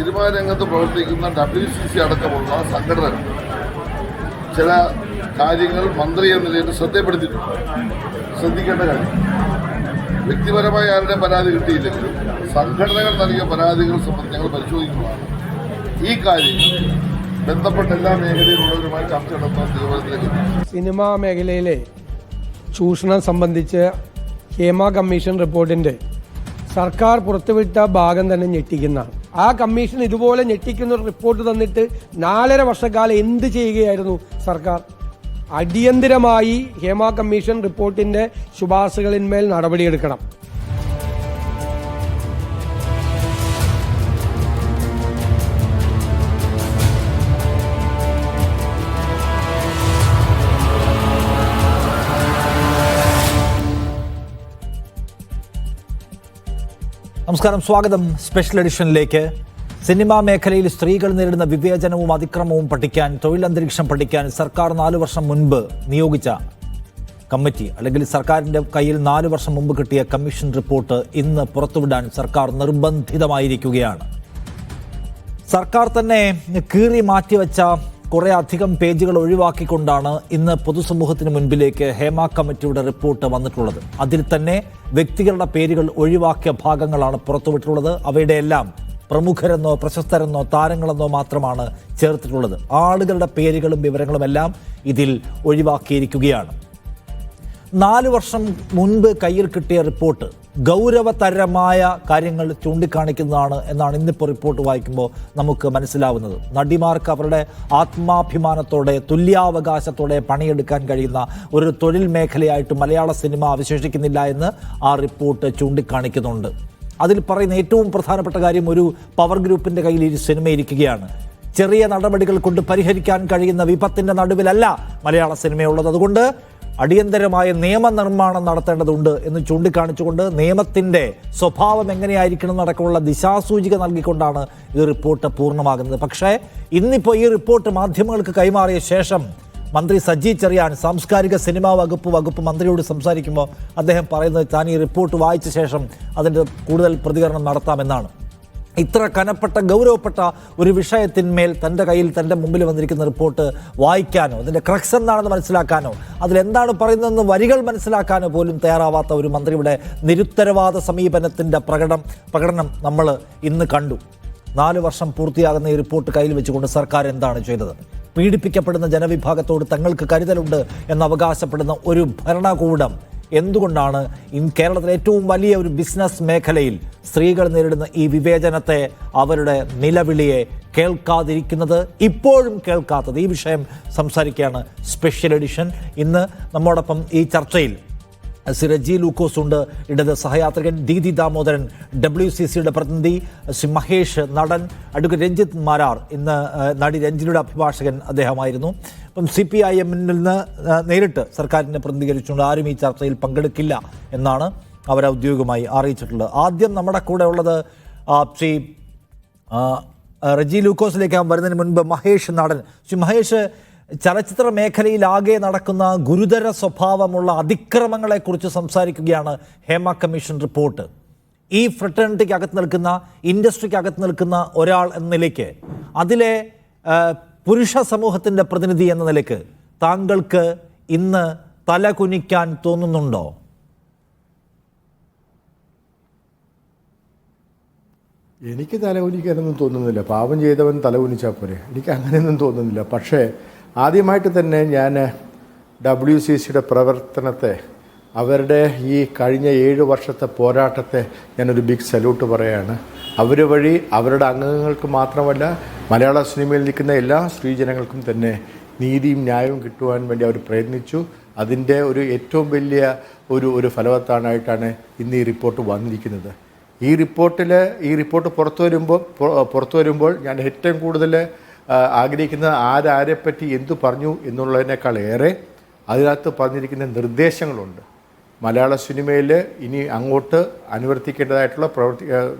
Cinema രംഗത്ത് പ്രവർത്തിക്കുന്ന WCC അടക്കമുള്ള സംഘടനകൾ ചില കാര്യങ്ങൾ മന്ത്രി എന്ന നിലയിൽ ശ്രദ്ധപ്പെടുത്തിയിട്ടുണ്ട്. ശ്രദ്ധിക്കേണ്ട കാര്യം, വ്യക്തിപരമായ ആരുടെ പരാതി കിട്ടിയില്ലെങ്കിലും സംഘടനകൾ നൽകിയ പരാതികൾ സംബന്ധിച്ച് ഞങ്ങൾ പരിശോധിക്കുന്നതാണ്. ഈ കാര്യങ്ങൾ ബന്ധപ്പെട്ട എല്ലാ മേഖലയിലുള്ളവരുമായി ചർച്ച നടത്താൻ തീരുമാനത്തിലേക്ക്. സിനിമാ മേഖലയിലെ ചൂഷണം സംബന്ധിച്ച് ഹേമ കമ്മീഷൻ റിപ്പോർട്ടിൻ്റെ സർക്കാർ പുറത്തുവിട്ട ഭാഗം തന്നെ ഞെട്ടിക്കുന്നതാണ്. ആ കമ്മീഷൻ ഇതുപോലെ ഞെട്ടിക്കുന്ന ഒരു റിപ്പോർട്ട് തന്നിട്ട് 4.5 വർഷക്കാലം എന്ത് ചെയ്യുകയായിരുന്നു സർക്കാർ? അടിയന്തിരമായി ഹേമ കമ്മീഷൻ റിപ്പോർട്ടിന്റെ ശുപാർശകളിന്മേൽ നടപടിയെടുക്കണം. നമസ്കാരം, സ്വാഗതം സ്പെഷ്യൽ എഡിഷനിലേക്ക്. സിനിമാ മേഖലയിൽ സ്ത്രീകൾ നേരിടുന്ന വിവേചനവും അതിക്രമവും പഠിക്കാൻ, തൊഴിലന്തരീക്ഷം പഠിക്കാൻ സർക്കാർ 4 വർഷം മുൻപ് നിയോഗിച്ച കമ്മിറ്റി, അല്ലെങ്കിൽ സർക്കാരിൻ്റെ കയ്യിൽ 4 വർഷം മുമ്പ് കിട്ടിയ കമ്മീഷൻ റിപ്പോർട്ട് ഇന്ന് പുറത്തുവിടാൻ സർക്കാർ നിർബന്ധിതമായിരിക്കുകയാണ്. സർക്കാർ തന്നെ കീറി മാറ്റിവെച്ച കുറേ അധികം പേജുകൾ ഒഴിവാക്കിക്കൊണ്ടാണ് ഇന്ന് പൊതുസമൂഹത്തിന് മുൻപിലേക്ക് ഹേമ കമ്മിറ്റിയുടെ റിപ്പോർട്ട് വന്നിട്ടുള്ളത്. അതിൽ തന്നെ വ്യക്തികളുടെ പേരുകൾ ഒഴിവാക്കിയ ഭാഗങ്ങളാണ് പുറത്തുവിട്ടുള്ളത്. അവയുടെ എല്ലാം പ്രമുഖരെന്നോ പ്രശസ്തരെന്നോ താരങ്ങളെന്നോ മാത്രമാണ് ചേർത്തിട്ടുള്ളത്. ആളുകളുടെ പേരുകളും വിവരങ്ങളും എല്ലാം ഇതിൽ ഒഴിവാക്കിയിരിക്കുകയാണ്. 4 വർഷം മുൻപ് കയ്യിൽ കിട്ടിയ റിപ്പോർട്ട് ഗൗരവതരമായ കാര്യങ്ങൾ ചൂണ്ടിക്കാണിക്കുന്നതാണ് എന്നാണ് ഇന്നിപ്പോൾ റിപ്പോർട്ട് വായിക്കുമ്പോൾ നമുക്ക് മനസ്സിലാവുന്നത്. നടിമാർക്ക് അവരുടെ ആത്മാഭിമാനത്തോടെ, തുല്യാവകാശത്തോടെ പണിയെടുക്കാൻ കഴിയുന്ന ഒരു തൊഴിൽ മേഖലയായിട്ട് മലയാള സിനിമ അവശേഷിക്കുന്നില്ല എന്ന് ആ റിപ്പോർട്ട് ചൂണ്ടിക്കാണിക്കുന്നുണ്ട്. അതിൽ പറയുന്ന ഏറ്റവും പ്രധാനപ്പെട്ട കാര്യം, ഒരു പവർ ഗ്രൂപ്പിൻ്റെ കയ്യിൽ ഈ സിനിമ ഇരിക്കുകയാണ്. ചെറിയ നടപടികൾ കൊണ്ട് പരിഹരിക്കാൻ കഴിയുന്ന വിപത്തിൻ്റെ നടുവിലല്ല മലയാള സിനിമയുള്ളത്. അതുകൊണ്ട് അടിയന്തരമായ നിയമനിർമ്മാണം നടത്തേണ്ടതുണ്ട് എന്ന് ചൂണ്ടിക്കാണിച്ചുകൊണ്ട് നിയമത്തിൻ്റെ സ്വഭാവം എങ്ങനെയായിരിക്കണം എന്നടക്കമുള്ള ദിശാസൂചിക നൽകിക്കൊണ്ടാണ് ഈ റിപ്പോർട്ട് പൂർണ്ണമാകുന്നത്. പക്ഷേ ഇന്നിപ്പോൾ ഈ റിപ്പോർട്ട് മാധ്യമങ്ങൾക്ക് കൈമാറിയ ശേഷം മന്ത്രി സജി ചെറിയാൻ സാംസ്കാരിക സിനിമാ വകുപ്പ് മന്ത്രിയോട് സംസാരിക്കുമ്പോൾ അദ്ദേഹം പറയുന്നത്, താൻ ഈ റിപ്പോർട്ട് വായിച്ച ശേഷം അതിൻ്റെ കൂടുതൽ പ്രതികരണം നടത്താമെന്നാണ്. ഇത്ര കനപ്പെട്ട ഗൗരവപ്പെട്ട ഒരു വിഷയത്തിന്മേൽ തൻ്റെ കയ്യിൽ, തൻ്റെ മുമ്പിൽ വന്നിരിക്കുന്ന റിപ്പോർട്ട് വായിക്കാനോ, അതിൻ്റെ ക്രക്സ് എന്താണെന്ന് മനസ്സിലാക്കാനോ, അതിലെന്താണ് പറയുന്നതെന്ന് വരികൾ മനസ്സിലാക്കാനോ പോലും തയ്യാറാവാത്ത ഒരു മന്ത്രിയുടെ നിരുത്തരവാദ സമീപനത്തിൻ്റെ പ്രകടനം നമ്മൾ ഇന്ന് കണ്ടു. 4 വർഷം പൂർത്തിയാകുന്ന ഈ റിപ്പോർട്ട് കയ്യിൽ വെച്ചുകൊണ്ട് സർക്കാർ എന്താണ് ചെയ്തത്? പീഡിപ്പിക്കപ്പെടുന്ന ജനവിഭാഗത്തോട് തങ്ങൾക്ക് കരുതലുണ്ട് എന്ന് അവകാശപ്പെടുന്ന ഒരു ഭരണകൂടം എന്തുകൊണ്ടാണ് കേരളത്തിലെ ഏറ്റവും വലിയ ഒരു ബിസിനസ് മേഖലയിൽ സ്ത്രീകൾ നേരിടുന്ന ഈ വിവേചനത്തെ, അവരുടെ നിലവിളിയെ കേൾക്കാതിരിക്കുന്നത്, ഇപ്പോഴും കേൾക്കാത്തത്? ഈ വിഷയം സംസാരിക്കുകയാണ് സ്പെഷ്യൽ എഡിഷൻ. ഇന്ന് നമ്മോടൊപ്പം ഈ ചർച്ചയിൽ ശ്രീ റജി ലൂക്കോസ് ഉണ്ട്, ഇടത് സഹയാത്രികൻ; ദീദി ദാമോദരൻ, WCCയുടെ പ്രതിനിധി; ശ്രീ മഹേഷ്, നടൻ; അഡ്വക്കേറ്റ് രഞ്ജിത്ത് മാരാർ, ഇന്ന് നടി രഞ്ജിനിയുടെ അഭിഭാഷകൻ അദ്ദേഹമായിരുന്നു. അപ്പം CPIM-ൽ നിന്ന് നേരിട്ട് സർക്കാരിനെ പ്രതിനിധീകരിച്ചുകൊണ്ട് ആരും ഈ ചർച്ചയിൽ പങ്കെടുക്കില്ല എന്നാണ് അവർ ഔദ്യോഗികമായി അറിയിച്ചിട്ടുള്ളത്. ആദ്യം നമ്മുടെ കൂടെ ഉള്ളത് ശ്രീ റജി ലൂക്കോസിലേക്ക് വരുന്നതിന് മുൻപ് മഹേഷ്, നടൻ. ശ്രീ മഹേഷ്, ചലച്ചിത്ര മേഖലയിലാകെ നടക്കുന്ന ഗുരുതര സ്വഭാവമുള്ള അതിക്രമങ്ങളെക്കുറിച്ച് സംസാരിക്കുകയാണ് ഹേമ കമ്മീഷൻ റിപ്പോർട്ട്. ഈ ഫ്രട്ടേണിറ്റിക്കകത്ത് നിൽക്കുന്ന, ഇൻഡസ്ട്രിക്കകത്ത് നിൽക്കുന്ന ഒരാൾ എന്ന നിലയ്ക്ക്, അതിലെ പുരുഷ സമൂഹത്തിൻ്റെ പ്രതിനിധി എന്ന നിലയ്ക്ക് താങ്കൾക്ക് ഇന്ന് തല കുനിക്കാൻ തോന്നുന്നുണ്ടോ? എനിക്ക് തലകുനിക്കാനൊന്നും തോന്നുന്നില്ല. പാപം ചെയ്തവൻ തലകുനിച്ചാൽ പോരെ, എനിക്ക് അങ്ങനെയൊന്നും തോന്നുന്നില്ല. പക്ഷേ ആദ്യമായിട്ട് തന്നെ ഞാൻ WCCയുടെ പ്രവർത്തനത്തെ, അവരുടെ ഈ കഴിഞ്ഞ 7 വർഷത്തെ പോരാട്ടത്തെ ഞാനൊരു ബിഗ് സല്യൂട്ട് പറയുകയാണ്. അവർ വഴി അവരുടെ അംഗങ്ങൾക്ക് മാത്രമല്ല, മലയാള സിനിമയിൽ നിൽക്കുന്ന എല്ലാ സ്ത്രീജനങ്ങൾക്കും തന്നെ നീതിയും ന്യായവും കിട്ടുവാൻ വേണ്ടി അവർ പ്രയത്നിച്ചു. അതിൻ്റെ ഒരു ഏറ്റവും വലിയ ഒരു ഫലവത്താനായിട്ടാണ് ഇന്ന് ഈ റിപ്പോർട്ട് വന്നിരിക്കുന്നത്. ഈ റിപ്പോർട്ട് പുറത്തു വരുമ്പോൾ ഞാൻ ഏറ്റവും കൂടുതൽ ആഗ്രഹിക്കുന്നത് ആരെപ്പറ്റി എന്തു പറഞ്ഞു എന്നുള്ളതിനേക്കാൾ ഏറെ അതിനകത്ത് പറഞ്ഞിരിക്കുന്ന നിർദ്ദേശങ്ങളുണ്ട്. മലയാള സിനിമയിൽ ഇനി അങ്ങോട്ട് അനുവർത്തിക്കേണ്ടതായിട്ടുള്ള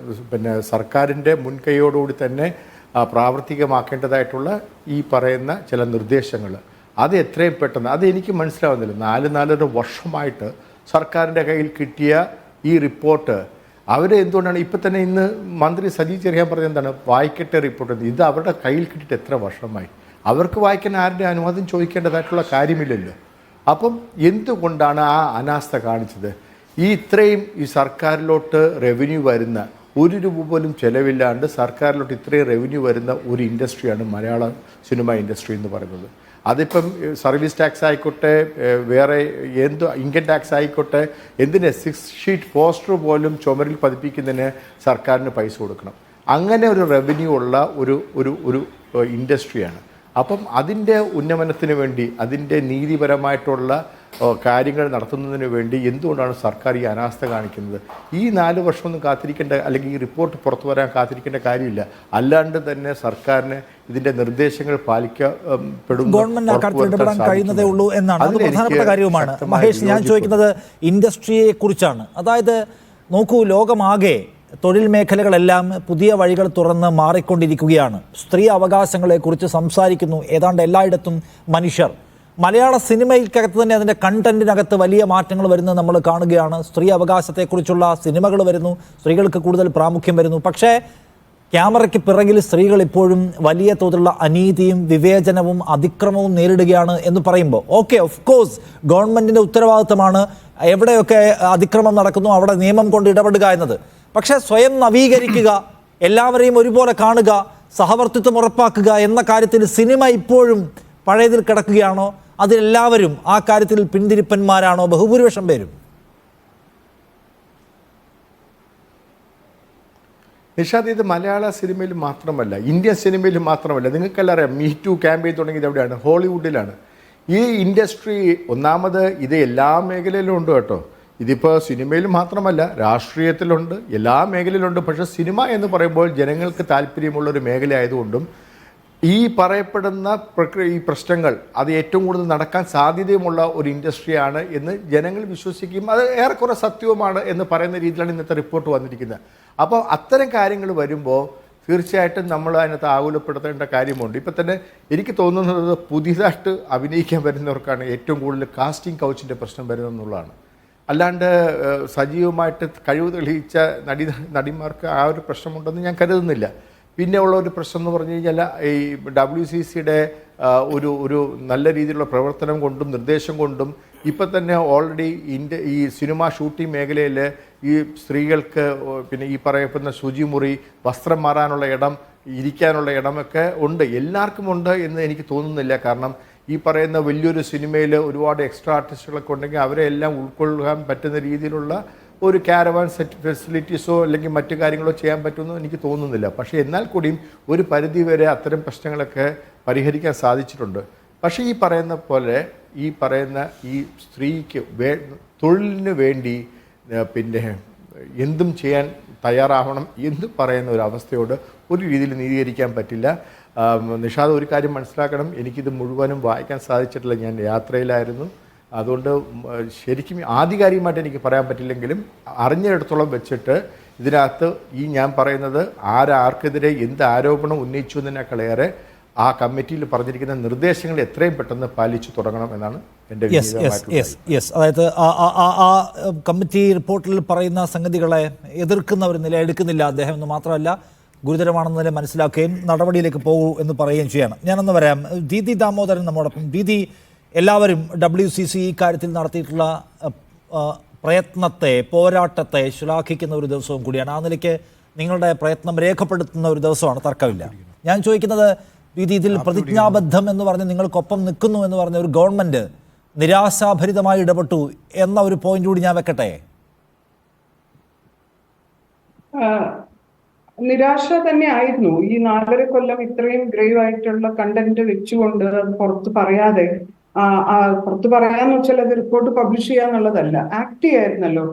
സർക്കാരിൻ്റെ മുൻകൈയോടുകൂടി തന്നെ പ്രാവർത്തികമാക്കേണ്ടതായിട്ടുള്ള ഈ പറയുന്ന ചില നിർദ്ദേശങ്ങൾ, അത് എത്രയും പെട്ടെന്ന്, അത് എനിക്ക് മനസ്സിലാവുന്നില്ല. 4.5 വർഷമായിട്ട് സർക്കാരിൻ്റെ കയ്യിൽ കിട്ടിയ ഈ റിപ്പോർട്ട് അവർ എന്തുകൊണ്ടാണ് ഇപ്പം തന്നെ ഇന്ന് മന്ത്രി സജി ചെറിയാൻ പറഞ്ഞത് എന്താണ്, വായിക്കട്ടെ റിപ്പോർട്ട്. ഇത് അവരുടെ കയ്യിൽ കിട്ടിയിട്ട് എത്ര വർഷമായി? അവർക്ക് വായിക്കാൻ ആരുടെ അനുവാദം ചോദിക്കേണ്ടതായിട്ടുള്ള കാര്യമില്ലല്ലോ. അപ്പം എന്തുകൊണ്ടാണ് ആ അനാസ്ഥ കാണിച്ചത്? ഇത്രയും ഈ സർക്കാരിലോട്ട് റവന്യൂ വരുന്ന, ഒരു രൂപ പോലും ചിലവില്ലാണ്ട് സർക്കാരിലോട്ട് ഇത്രയും റവന്യൂ വരുന്ന ഒരു ഇൻഡസ്ട്രിയാണ് മലയാള സിനിമ ഇൻഡസ്ട്രി എന്ന് പറയുന്നത്. അതിപ്പം സർവീസ് ടാക്സ് ആയിക്കോട്ടെ, വേറെ എന്ത് ഇൻകം ടാക്സ് ആയിക്കോട്ടെ, എന്തിന് 6 ഷീറ്റ് പോസ്റ്റർ പോലും ചുമരിൽ പതിപ്പിക്കുന്നതിന് സർക്കാരിന് പൈസ കൊടുക്കണം. അങ്ങനെ ഒരു റവന്യൂ ഉള്ള ഒരു ഇൻഡസ്ട്രിയാണ്. അപ്പം അതിൻ്റെ ഉന്നമനത്തിന് വേണ്ടി, അതിൻ്റെ നീതിപരമായിട്ടുള്ള കാര്യങ്ങൾ നടത്തുന്നതിന് വേണ്ടി എന്തുകൊണ്ടാണ് സർക്കാർ ഈ അനാസ്ഥ കാണിക്കുന്നത്? ഈ 4 വർഷമൊന്നും കാത്തിരിക്കേണ്ട, അല്ലെങ്കിൽ ഈ റിപ്പോർട്ട് പുറത്തു വരാൻ കാത്തിരിക്കേണ്ട കാര്യമില്ല. അല്ലാണ്ട് തന്നെ സർക്കാരിന് ഇതിൻ്റെ നിർദ്ദേശങ്ങൾ ഗവൺമെന്റ് അക്കാര്യത്തിൽ ഇടപെടാൻ കഴിയുന്നതേ ഉള്ളൂ എന്നാണ്. അത് പ്രധാനപ്പെട്ട കാര്യവുമാണ്. മഹേഷ്, ഞാൻ ചോദിക്കുന്നത് ഇൻഡസ്ട്രിയെ കുറിച്ചാണ്. അതായത് നോക്കൂ, ലോകമാകെ തൊഴിൽ മേഖലകളെല്ലാം പുതിയ വഴികൾ തുറന്ന് മാറിക്കൊണ്ടിരിക്കുകയാണ്. സ്ത്രീ അവകാശങ്ങളെക്കുറിച്ച് സംസാരിക്കുന്നു ഏതാണ്ട് എല്ലായിടത്തും മനുഷ്യർ. മലയാള സിനിമയ്ക്കകത്ത് തന്നെ അതിൻ്റെ കണ്ടന്റിനകത്ത് വലിയ മാറ്റങ്ങൾ വരുന്നത് നമ്മൾ കാണുകയാണ്. സ്ത്രീ അവകാശത്തെക്കുറിച്ചുള്ള സിനിമകൾ വരുന്നു, സ്ത്രീകൾക്ക് കൂടുതൽ പ്രാമുഖ്യം വരുന്നു. പക്ഷേ ക്യാമറയ്ക്ക് പിറകിൽ സ്ത്രീകൾ ഇപ്പോഴും വലിയ തോതിലുള്ള അനീതിയും വിവേചനവും അതിക്രമവും നേരിടുകയാണ് എന്ന് പറയുമ്പോൾ ഓക്കെ, ഓഫ് കോഴ്സ് ഗവൺമെൻറ്റിൻ്റെ ഉത്തരവാദിത്തമാണ് എവിടെയൊക്കെ അതിക്രമം നടക്കുന്നു അവിടെ നിയമം കൊണ്ട് ഇടപെടുക എന്നത്. പക്ഷേ സ്വയം നവീകരിക്കുക, എല്ലാവരെയും ഒരുപോലെ കാണുക, സഹവർത്തിത്വം ഉറപ്പാക്കുക എന്ന കാര്യത്തിൽ സിനിമ ഇപ്പോഴും പഴയതിൽ കിടക്കുകയാണോ? അതിലെല്ലാവരും ആ കാര്യത്തിൽ പിന്തിരിപ്പന്മാരാണോ ബഹുഭൂരിപക്ഷം പേരും? നിഷാദ്, ഇത് മലയാള സിനിമയിൽ മാത്രമല്ല, ഇന്ത്യൻ സിനിമയിൽ മാത്രമല്ല. നിങ്ങൾക്കെല്ലാം അറിയാം, മീ ടു ക്യാമ്പയിൻ തുടങ്ങിയത് എവിടെയാണ്? ഹോളിവുഡിലാണ്. ഈ ഇൻഡസ്ട്രി ഒന്നാമത് ഇത് എല്ലാ മേഖലയിലും ഉണ്ട് കേട്ടോ. ഇതിപ്പോൾ സിനിമയിൽ മാത്രമല്ല, രാഷ്ട്രീയത്തിലുണ്ട്, എല്ലാ മേഖലയിലുണ്ട്. പക്ഷേ സിനിമ എന്ന് പറയുമ്പോൾ ജനങ്ങൾക്ക് താല്പര്യമുള്ളൊരു മേഖല ആയതുകൊണ്ടും ഈ പറയപ്പെടുന്ന ഈ പ്രശ്നങ്ങൾ അത് ഏറ്റവും കൂടുതൽ നടക്കാൻ സാധ്യതയുമുള്ള ഒരു ഇൻഡസ്ട്രിയാണ് എന്ന് ജനങ്ങൾ വിശ്വസിക്കുകയും അത് ഏറെക്കുറെ സത്യവുമാണ് എന്ന് പറയുന്ന രീതിയിലാണ് ഇന്നത്തെ റിപ്പോർട്ട് വന്നിരിക്കുന്നത്. അപ്പോൾ അത്തരം കാര്യങ്ങൾ വരുമ്പോൾ തീർച്ചയായിട്ടും നമ്മൾ അതിനകത്ത് ആകുലപ്പെടുത്തേണ്ട കാര്യമുണ്ട്. ഇപ്പം തന്നെ എനിക്ക് തോന്നുന്നത് പുതിയതായിട്ട് അഭിനയിക്കാൻ വരുന്നവർക്കാണ് ഏറ്റവും കൂടുതൽ കാസ്റ്റിംഗ് കൗച്ചിൻ്റെ പ്രശ്നം വരുന്നതെന്നുള്ളതാണ്. അല്ലാണ്ട് സജീവമായിട്ട് കഴിവ് തെളിയിച്ച നടിമാർക്ക് ആ ഒരു പ്രശ്നമുണ്ടെന്ന് ഞാൻ കരുതുന്നില്ല. പിന്നെ ഉള്ള ഒരു പ്രശ്നം എന്ന് പറഞ്ഞു കഴിഞ്ഞാൽ ഈ WCCയുടെ ഒരു നല്ല രീതിയിലുള്ള പ്രവർത്തനം കൊണ്ടും നിർദ്ദേശം കൊണ്ടും ഇപ്പം തന്നെ ഓൾറെഡി ഈ സിനിമ ഷൂട്ടിംഗ് മേഖലയിൽ ഈ സ്ത്രീകൾക്ക് പിന്നെ ഈ പറയപ്പെടുന്ന ശുചിമുറി, വസ്ത്രം മാറാനുള്ള ഇടം, ഇരിക്കാനുള്ള ഇടമൊക്കെ ഉണ്ട്. എല്ലാവർക്കും ഉണ്ട് എന്ന് എനിക്ക് തോന്നുന്നില്ല. കാരണം ഈ പറയുന്ന വലിയൊരു സിനിമയിൽ ഒരുപാട് എക്സ്ട്രാ ആർട്ടിസ്റ്റുകളൊക്കെ ഉണ്ടെങ്കിൽ അവരെ എല്ലാം ഉൾക്കൊള്ളാൻ പറ്റുന്ന രീതിയിലുള്ള ഒരു കാരവാൻ സെറ്റ് ഫെസിലിറ്റീസോ അല്ലെങ്കിൽ മറ്റു കാര്യങ്ങളോ ചെയ്യാൻ പറ്റുമെന്ന് എനിക്ക് തോന്നുന്നില്ല. പക്ഷേ എന്നാൽ കൂടിയും ഒരു പരിധി വരെ അത്തരം പ്രശ്നങ്ങളൊക്കെ പരിഹരിക്കാൻ സാധിച്ചിട്ടുണ്ട്. പക്ഷേ ഈ പറയുന്ന പോലെ ഈ പറയുന്ന ഈ സ്ത്രീക്ക് തൊഴിലിന് വേണ്ടി പിന്നെ എന്തും ചെയ്യാൻ തയ്യാറാവണം എന്ന് പറയുന്ന ഒരു അവസ്ഥയോട് ഒരു രീതിയിൽ നീതീകരിക്കാൻ പറ്റില്ല. നിഷാദ്, ഒരു കാര്യം മനസ്സിലാക്കണം, എനിക്കിത് മുഴുവനും വായിക്കാൻ സാധിച്ചിട്ടില്ല. ഞാൻ യാത്രയിലായിരുന്നു. അതുകൊണ്ട് ശരിക്കും ആധികാരികമായിട്ട് എനിക്ക് പറയാൻ പറ്റില്ലെങ്കിലും അറിഞ്ഞിടത്തോളം വെച്ചിട്ട് ഇതിനകത്ത് ഈ ഞാൻ പറയുന്നത് ആർക്കെതിരെ എന്ത് ആരോപണം ഉന്നയിച്ചു എന്നതിനേക്കാളേറെ ആ കമ്മിറ്റിയിൽ പറഞ്ഞിരിക്കുന്ന നിർദ്ദേശങ്ങൾ എത്രയും പെട്ടെന്ന് പാലിച്ചു തുടങ്ങണം എന്നാണ് എൻ്റെ അതായത് ആ കമ്മിറ്റി റിപ്പോർട്ടിൽ പറയുന്ന സംഗതികളെ എതിർക്കുന്ന ഒരു നില എടുക്കുന്നില്ല അദ്ദേഹം എന്ന് മാത്രമല്ല, ഗുരുതരമാണെന്ന നില മനസ്സിലാക്കുകയും നടപടിയിലേക്ക് പോകൂ എന്ന് പറയുകയും ചെയ്യണം. ഞാനൊന്ന് പറയാം, ദീദി ദാമോദരൻ നമ്മോടൊപ്പം. ദീദി, എല്ലാവരും WCC ഈ കാര്യത്തിൽ നടത്തിയിട്ടുള്ള പ്രയത്നത്തെ, പോരാട്ടത്തെ ശ്ലാഘിക്കുന്ന ഒരു ദിവസവും കൂടിയാണ്. ആ നിലയ്ക്ക് നിങ്ങളുടെ പ്രയത്നം രേഖപ്പെടുത്തുന്ന ഒരു ദിവസമാണ്, തർക്കമില്ല. ഞാൻ ചോദിക്കുന്നത്, ഇതിൽ പ്രതിജ്ഞാബദ്ധം എന്ന് പറഞ്ഞ് നിങ്ങൾക്കൊപ്പം നിൽക്കുന്നു എന്ന് പറഞ്ഞ ഒരു ഗവൺമെന്റ് നിരാശാഭരിതമായി ഇടപെട്ടു എന്ന ഒരു പോയിന്റ് കൂടി ഞാൻ വെക്കട്ടെ. നിരാശ തന്നെ ആയിരുന്നു. ഈ 4.5 കൊല്ലം ഇത്രയും ഗ്രേവ് ആയിട്ടുള്ള കണ്ടന്റ് വെച്ചുകൊണ്ട് പുറത്ത് പറയാതെ, പുറത്ത് പറയാന്ന് വെച്ചാൽ അത് റിപ്പോർട്ട് പബ്ലിഷ് ചെയ്യാന്നുള്ളതല്ല, ആക്ട് ചെയ്യായിരുന്നല്ലോ.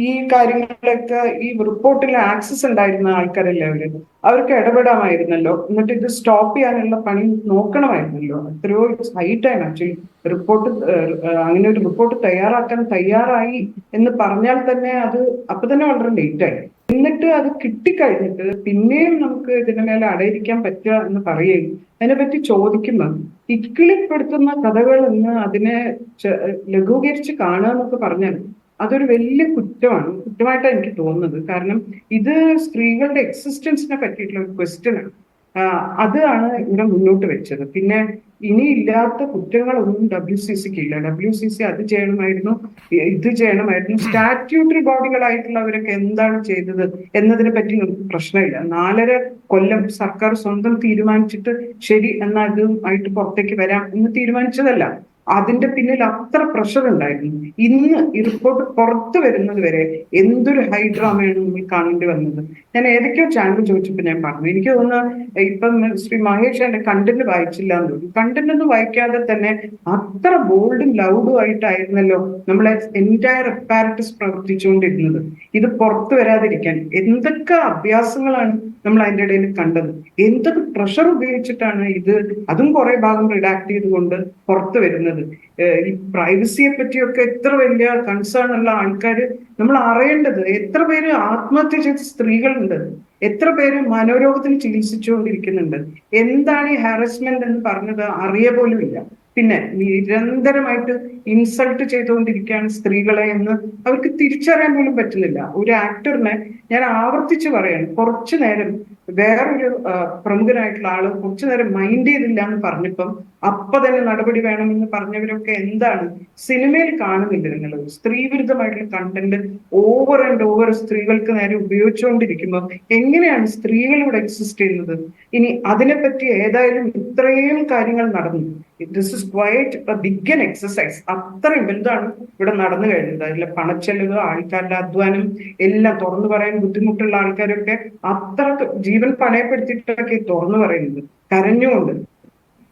ഈ കാര്യങ്ങളിലൊക്കെ ഈ റിപ്പോർട്ടിൽ ആക്സസ് ഉണ്ടായിരുന്ന ആൾക്കാരല്ലേ അവർക്ക് ഇടപെടാമായിരുന്നല്ലോ. എന്നിട്ട് ഇത് സ്റ്റോപ്പ് ചെയ്യാനുള്ള പണി നോക്കണമായിരുന്നല്ലോ. എത്രയോ ഹൈ ടൈം ആക്ച്വലി റിപ്പോർട്ട്, അങ്ങനെ ഒരു റിപ്പോർട്ട് തയ്യാറാക്കാൻ തയ്യാറായി എന്ന് പറഞ്ഞാൽ തന്നെ അത് അപ്പൊ തന്നെ വളരെ ലേറ്റായി. എന്നിട്ട് അത് കിട്ടിക്കഴിഞ്ഞിട്ട് പിന്നെയും നമുക്ക് ഇതിന് മേലെ അടയിരിക്കാൻ പറ്റുക എന്ന് പറയുകയും അതിനെപ്പറ്റി ചോദിക്കുമ്പോൾ ഇക്കിളിപ്പെടുത്തുന്ന കഥകൾ എന്ന് അതിനെ ലഘൂകരിച്ച് കാണുക എന്നൊക്കെ പറഞ്ഞാൽ അതൊരു വലിയ കുറ്റമായിട്ടാണ് എനിക്ക് തോന്നുന്നത്. കാരണം ഇത് സ്ത്രീകളുടെ എക്സിസ്റ്റൻസിനെ പറ്റിയിട്ടുള്ള ഒരു ക്വസ്റ്റ്യനാണ്. അതാണ് ഇവിടെ മുന്നോട്ട് വെച്ചത്. പിന്നെ ഇനിയില്ലാത്ത കുറ്റങ്ങളൊന്നും WCCക്ക് ഇല്ല. WCC അത് ചെയ്യണമായിരുന്നു, ഇത് ചെയ്യണമായിരുന്നു. സ്റ്റാറ്റ്യൂട്ടറി ബോഡികളായിട്ടുള്ളവരൊക്കെ എന്താണ് ചെയ്തത് എന്നതിനെ പറ്റി പ്രശ്നമില്ല. 4.5 കൊല്ലം സർക്കാർ സ്വന്തം തീരുമാനിച്ചിട്ട് ശരി എന്നാൽ അതുമായിട്ട് പുറത്തേക്ക് വരാം എന്ന് തീരുമാനിച്ചതല്ല. അതിന്റെ പിന്നിൽ അത്ര പ്രഷർ ഉണ്ടായിരുന്നു. ഇന്ന് ഈ റിപ്പോർട്ട് പുറത്തു വരുന്നത് വരെ എന്തൊരു ഹൈ ഡ്രാമയാണ് നമ്മൾ കാണേണ്ടി വന്നത്. ഞാൻ ഏതൊക്കെയോ ചാനൽ ചോദിച്ചപ്പോൾ ഞാൻ പറഞ്ഞു, എനിക്ക് തോന്നുന്നു ഇപ്പം ശ്രീ മഹേഷ് എന്റെ കണ്ടന്റ് വായിച്ചില്ല എന്ന് തോന്നുന്നു. കണ്ടന്റ് ഒന്നും വായിക്കാതെ തന്നെ അത്ര ബോൾഡും ലൗഡും ആയിട്ടായിരുന്നല്ലോ നമ്മളെ എൻറ്റയർ അപ്പാരറ്റസ് പ്രവർത്തിച്ചുകൊണ്ടിരുന്നത്. ഇത് പുറത്തു വരാതിരിക്കാൻ എന്തൊക്കെ അഭ്യാസങ്ങളാണ് നമ്മൾ അതിന്റെ ഇടയിൽ കണ്ടത്. എന്തൊക്കെ പ്രഷർ ഉപയോഗിച്ചിട്ടാണ് ഇത്, അതും കുറെ ഭാഗം റിഡാക്ട് ചെയ്തുകൊണ്ട് പുറത്തു വരുന്നത്. ഈ പ്രൈവസിയെ പറ്റിയൊക്കെ എത്ര വലിയ കൺസേൺ ഉള്ള ആൾക്കാർ നമ്മൾ അറിയേണ്ടത്. എത്ര പേര് ആത്മഹത്യ ചെയ്ത സ്ത്രീകളുണ്ട്, എത്ര പേര് മനോരോഗത്തിന് ചികിത്സിച്ചുകൊണ്ടിരിക്കുന്നുണ്ട്. എന്താണ് ഈ ഹാരസ്മെന്റ് എന്ന് പറഞ്ഞത് അറിയ പോലും ഇല്ല. പിന്നെ നിരന്തരമായിട്ട് ഇൻസൾട്ട് ചെയ്തുകൊണ്ടിരിക്കുകയാണ് സ്ത്രീകളെ എന്ന് അവർക്ക് തിരിച്ചറിയാൻ പോലും പറ്റുന്നില്ല. ഒരു ആക്ടറിനെ ഞാൻ ആവർത്തിച്ച് പറയാണ്, കുറച്ചു നേരം വേറൊരു പ്രമുഖനായിട്ടുള്ള ആള് കുറച്ചു നേരം മൈൻഡ് ചെയ്തില്ല എന്ന് പറഞ്ഞപ്പം അപ്പൊ തന്നെ നടപടി വേണമെന്ന് പറഞ്ഞവരൊക്കെ എന്താണ് സിനിമയിൽ കാണുന്നില്ല? നിങ്ങൾ സ്ത്രീ വിരുദ്ധമായിട്ടുള്ള കണ്ടന്റ് ഓവർ ആൻഡ് ഓവർ സ്ത്രീകൾക്ക് നേരെ ഉപയോഗിച്ചുകൊണ്ടിരിക്കുമ്പോൾ എങ്ങനെയാണ് സ്ത്രീകൾ ഇവിടെ എക്സിസ്റ്റ് ചെയ്യുന്നത്? ഇനി അതിനെപ്പറ്റി ഏതായാലും ഇത്രയും കാര്യങ്ങൾ നടന്നു. This is quite a big an exercise. അത്രയും വലുതാണ് ഇവിടെ നടന്നു കഴിഞ്ഞത്. അതിലെ പണച്ചെലവ്, ആൾക്കാരുടെ അധ്വാനം എല്ലാം തുറന്നു പറയാൻ ബുദ്ധിമുട്ടുള്ള ആൾക്കാരൊക്കെ അത്ര ജീവൻ പണയപ്പെടുത്തിയിട്ടൊക്കെ തുറന്നു പറയുന്നത്, കരഞ്ഞുകൊണ്ട്.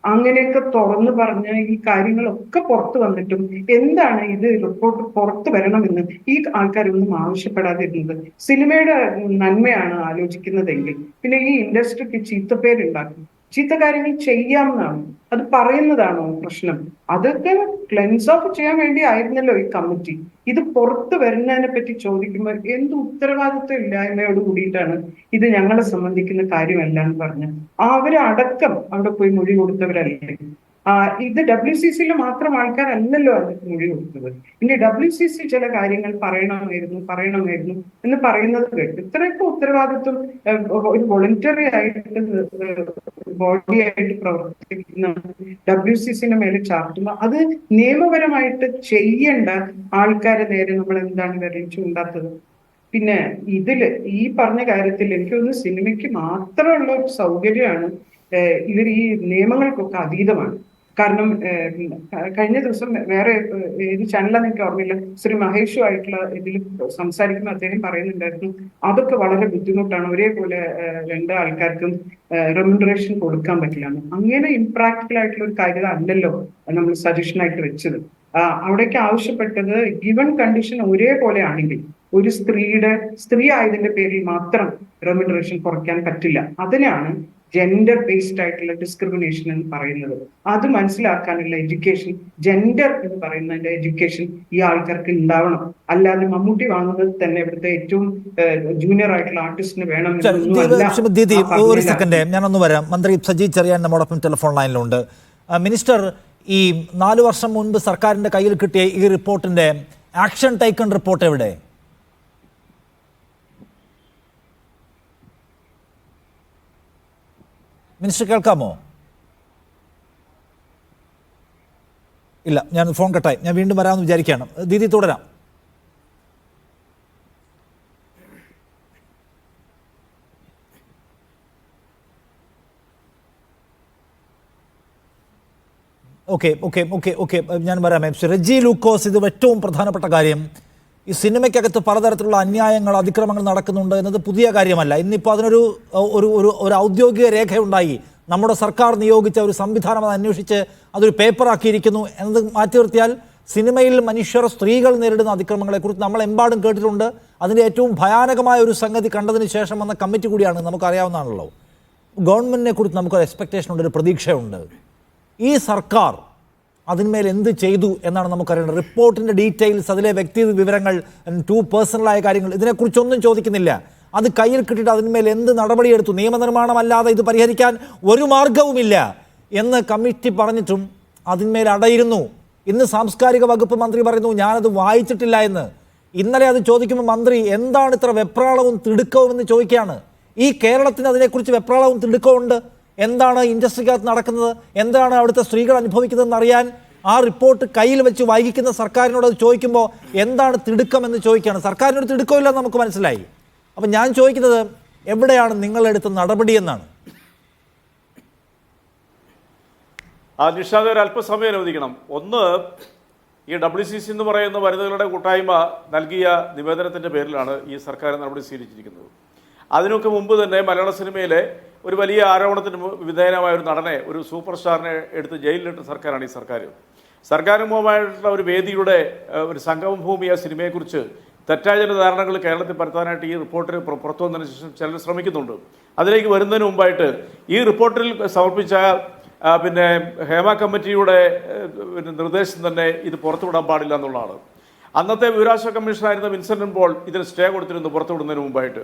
അങ്ങനെയൊക്കെ തുറന്നു പറഞ്ഞ് ഈ കാര്യങ്ങളൊക്കെ പുറത്തു വന്നിട്ടും എന്താണ് ഇത് റിപ്പോർട്ട് പുറത്തു വരണമെന്ന് ഈ ആൾക്കാരൊന്നും ആവശ്യപ്പെടാതിരുന്നത്? സിനിമയുടെ നന്മയാണ് ആലോചിക്കുന്നതെങ്കിൽ പിന്നെ ഈ ഇൻഡസ്ട്രിക്ക് ചീത്തപ്പേരുണ്ടാക്കും. ചീത്ത കാര്യങ്ങൾ ചെയ്യാമെന്നാണ്, അത് പറയുന്നതാണോ പ്രശ്നം? അതൊക്കെ ക്ലെൻസ് ഓഫ് ചെയ്യാൻ വേണ്ടി ആയിരുന്നല്ലോ ഈ കമ്മിറ്റി. ഇത് പുറത്തു വരുന്നതിനെ പറ്റി ചോദിക്കുമ്പോൾ എന്ത് ഉത്തരവാദിത്വം ഇല്ലായ്മയോട് കൂടിയിട്ടാണ് ഇത് ഞങ്ങളെ സംബന്ധിക്കുന്ന കാര്യമല്ല എന്ന് പറഞ്ഞ് അവരടക്കം അവിടെ പോയി മൊഴി കൊടുത്തവരല്ലേ. ഇത് WCCയിലെ മാത്രം ആൾക്കാരല്ലല്ലോ അതിന് മൊഴി കൊടുത്തത്. ഇനി WCC ചില കാര്യങ്ങൾ പറയണമായിരുന്നു എന്ന് പറയുന്നത് കേട്ട് ഇത്രയൊക്കെ ഉത്തരവാദിത്വം ഒരു വോളണ്ടറി ആയിട്ട് ബോഡിയായിട്ട് പ്രവർത്തിക്കുന്ന WCCന്റെ മേലെ ചാർത്തുമ്പോൾ അത് നിയമപരമായിട്ട് ചെയ്യേണ്ട ആൾക്കാരെ നേരെ നമ്മൾ എന്താണ് വിരൽ ചൂണ്ടാത്തത്? പിന്നെ ഇതില് ഈ പറഞ്ഞ കാര്യത്തിൽ എനിക്ക് തോന്നുന്നു സിനിമയ്ക്ക് മാത്രമുള്ള ഒരു സൗകര്യമാണ് ഇവർ ഈ നിയമങ്ങൾക്കൊക്കെ അതീതമാണ്. കാരണം കഴിഞ്ഞ ദിവസം വേറെ ഏത് ചാനലാന്ന് എനിക്ക് ഓർമ്മയില്ല, ശ്രീ മഹേഷുമായിട്ടുള്ള ഇതിൽ സംസാരിക്കുമ്പോൾ അദ്ദേഹം പറയുന്നുണ്ടായിരുന്നു അതൊക്കെ വളരെ ബുദ്ധിമുട്ടാണ്, ഒരേപോലെ 2 ആൾക്കാർക്കും റെമ്യൂണറേഷൻ കൊടുക്കാൻ പറ്റില്ല. അങ്ങനെ ഇംപ്രാക്ടിക്കൽ ആയിട്ടുള്ള ഒരു കാര്യം അല്ലല്ലോ നമ്മൾ സജഷനായിട്ട് വെച്ചത്. അവിടേക്ക് ആവശ്യപ്പെട്ടത് ഗിവൺ കണ്ടീഷൻ ഒരേപോലെ ആണെങ്കിൽ ഒരു സ്ത്രീ ആയതിന്റെ പേരിൽ മാത്രം റെമ്യൂണറേഷൻ കുറയ്ക്കാൻ പറ്റില്ല. അതിനാണ് ജെൻഡർ ബേസ്ഡ് ആയിട്ടുള്ള ഡിസ്ക്രിമിനേഷൻ എന്ന് പറയുന്നത്. അത് മനസ്സിലാക്കാനുള്ള എഡ്യൂക്കേഷൻ, ജെൻഡർ എന്ന് പറയുന്നതിന്റെ എഡ്യൂക്കേഷൻ ഈ ആൾക്കാർക്ക് ഉണ്ടാവണം. അല്ലാതെ മമ്മൂട്ടി വാങ്ങുന്നത് തന്നെ ഇവിടുത്തെ ഏറ്റവും ജൂനിയർ ആയിട്ടുള്ള ആർട്ടിസ്റ്റിന് വേണം. ഒരു സെക്കൻഡ് ഞാനൊന്ന് വരാം. മന്ത്രി സജി ചെറിയാൻ നമ്മോടൊപ്പം ടെലിഫോൺ ലൈനിലുണ്ട്. മിനിസ്റ്റർ, ഈ 4 വർഷം മുൻപ് സർക്കാരിന്റെ കയ്യിൽ കിട്ടിയ ഈ റിപ്പോർട്ടിന്റെ ആക്ഷൻ ടേക്കൺ റിപ്പോർട്ട് എവിടെ? മിനിസ്റ്റർ കേൾക്കാമോ? ഇല്ല, ഞാൻ ഫോൺ കട്ടായി. ഞാൻ വീണ്ടും വരാമെന്ന് വിചാരിക്കുകയാണ്. ദീദി തുടരാം. ഓക്കെ ഞാൻ വരാം. റെജി ലൂക്കോസ്, ഇത് ഏറ്റവും പ്രധാനപ്പെട്ട കാര്യം. ഈ സിനിമയ്ക്കകത്ത് പലതരത്തിലുള്ള അന്യായങ്ങൾ, അതിക്രമങ്ങൾ നടക്കുന്നുണ്ട് എന്നത് പുതിയ കാര്യമല്ല. ഇന്നിപ്പോൾ അതിനൊരു ഒരു ഔദ്യോഗിക രേഖയുണ്ടായി. നമ്മുടെ സർക്കാർ നിയോഗിച്ച ഒരു സംവിധാനം അത് അന്വേഷിച്ച് അതൊരു പേപ്പറാക്കിയിരിക്കുന്നു എന്നത് മാറ്റി നിർത്തിയാൽ സിനിമയിൽ സ്ത്രീകൾ നേരിടുന്ന അതിക്രമങ്ങളെക്കുറിച്ച് നമ്മൾ എമ്പാടും കേട്ടിട്ടുണ്ട്. അതിൻ്റെ ഏറ്റവും ഭയാനകമായ ഒരു സംഗതി കണ്ടതിന് ശേഷം വന്ന കമ്മിറ്റി കൂടിയാണ്, നമുക്കറിയാവുന്നതാണല്ലോ. ഗവൺമെൻറ്റിനെ കുറിച്ച് നമുക്കൊരു എക്സ്പെക്റ്റേഷൻ ഉണ്ട്, ഒരു പ്രതീക്ഷയുണ്ട്. ഈ സർക്കാർ അതിന്മേൽ എന്ത് ചെയ്തു എന്നാണ് നമുക്കറിയേണ്ടത്. റിപ്പോർട്ടിൻ്റെ ഡീറ്റെയിൽസ്, അതിലെ വ്യക്തി വിവരങ്ങൾ, പേഴ്സണലായ കാര്യങ്ങൾ, ഇതിനെക്കുറിച്ചൊന്നും ചോദിക്കുന്നില്ല. അത് കയ്യിൽ കിട്ടിയിട്ട് അതിന്മേൽ എന്ത് നടപടിയെടുത്തു? നിയമനിർമ്മാണമല്ലാതെ ഇത് പരിഹരിക്കാൻ ഒരു മാർഗവുമില്ല എന്ന് കമ്മിറ്റി പറഞ്ഞിട്ടും അതിന്മേൽ അടയിരുന്നു. ഇന്ന് സാംസ്കാരിക വകുപ്പ് മന്ത്രി പറയുന്നു ഞാനത് വായിച്ചിട്ടില്ല എന്ന്. ഇന്നലെ അത് ചോദിക്കുമ്പോൾ മന്ത്രി എന്താണ് ഇത്ര വെപ്രാളവും തിടുക്കവും എന്ന് ചോദിക്കുകയാണ്. ഈ കേരളത്തിന് അതിനെക്കുറിച്ച് വെപ്രാളവും തിടുക്കവും ഉണ്ട്. എന്താണ് ഇൻഡസ്ട്രിക്കകത്ത് നടക്കുന്നത്, എന്താണ് അവിടുത്തെ സ്ത്രീകൾ അനുഭവിക്കുന്നതെന്ന് അറിയാൻ ആ റിപ്പോർട്ട് കയ്യിൽ വെച്ച് വൈകിക്കുന്ന സർക്കാരിനോട് അത് ചോദിക്കുമ്പോൾ എന്താണ് തിടുക്കം എന്ന് ചോദിക്കുകയാണ്. സർക്കാരിനൊരു തിടുക്കമില്ലെന്ന് നമുക്ക് മനസ്സിലായി. അപ്പം ഞാൻ ചോദിക്കുന്നത് എവിടെയാണ് നിങ്ങളെടുത്ത നടപടി എന്നാണ്. നിഷാദ് ഒരു അല്പസമയം അനുവദിക്കണം. ഒന്ന്, ഈ WCC എന്ന് പറയുന്ന വനിതകളുടെ കൂട്ടായ്മ നൽകിയ നിവേദനത്തിൻ്റെ പേരിലാണ് ഈ സർക്കാർ നടപടി സ്വീകരിച്ചിരിക്കുന്നത്. അതിനൊക്കെ മുമ്പ് തന്നെ മലയാള സിനിമയിലെ ഒരു വലിയ ആരോപണത്തിന് വിധേയനായ ഒരു നടനെ, ഒരു സൂപ്പർ സ്റ്റാറിനെ എടുത്ത് ജയിലിലിട്ട സർക്കാരാണ് ഈ സർക്കാർ. സർക്കാരുമായിട്ടുള്ള ഒരു വേദിയുടെ ഒരു സംഗമഭൂമി ആ സിനിമയെക്കുറിച്ച് തെറ്റായ ചില ധാരണകൾ കേരളത്തിൽ പരത്താനായിട്ട് ഈ റിപ്പോർട്ടിൽ പുറത്തു വന്നതിന് ശേഷം ചിലർ ശ്രമിക്കുന്നുണ്ട്. അതിലേക്ക് വരുന്നതിന് മുമ്പായിട്ട് ഈ റിപ്പോർട്ടിൽ സമർപ്പിച്ച പിന്നെ ഹേമ കമ്മിറ്റിയുടെ നിർദ്ദേശം തന്നെ ഇത് പുറത്തുവിടാൻ പാടില്ല എന്നുള്ളതാണ്. അന്നത്തെ വിവരാവകാശ കമ്മീഷനായിരുന്ന വിൻസെൻ്റ് പോൾ ഇതിന് സ്റ്റേ കൊടുത്തിരുന്നു പുറത്തുവിടുന്നതിന് മുമ്പായിട്ട്.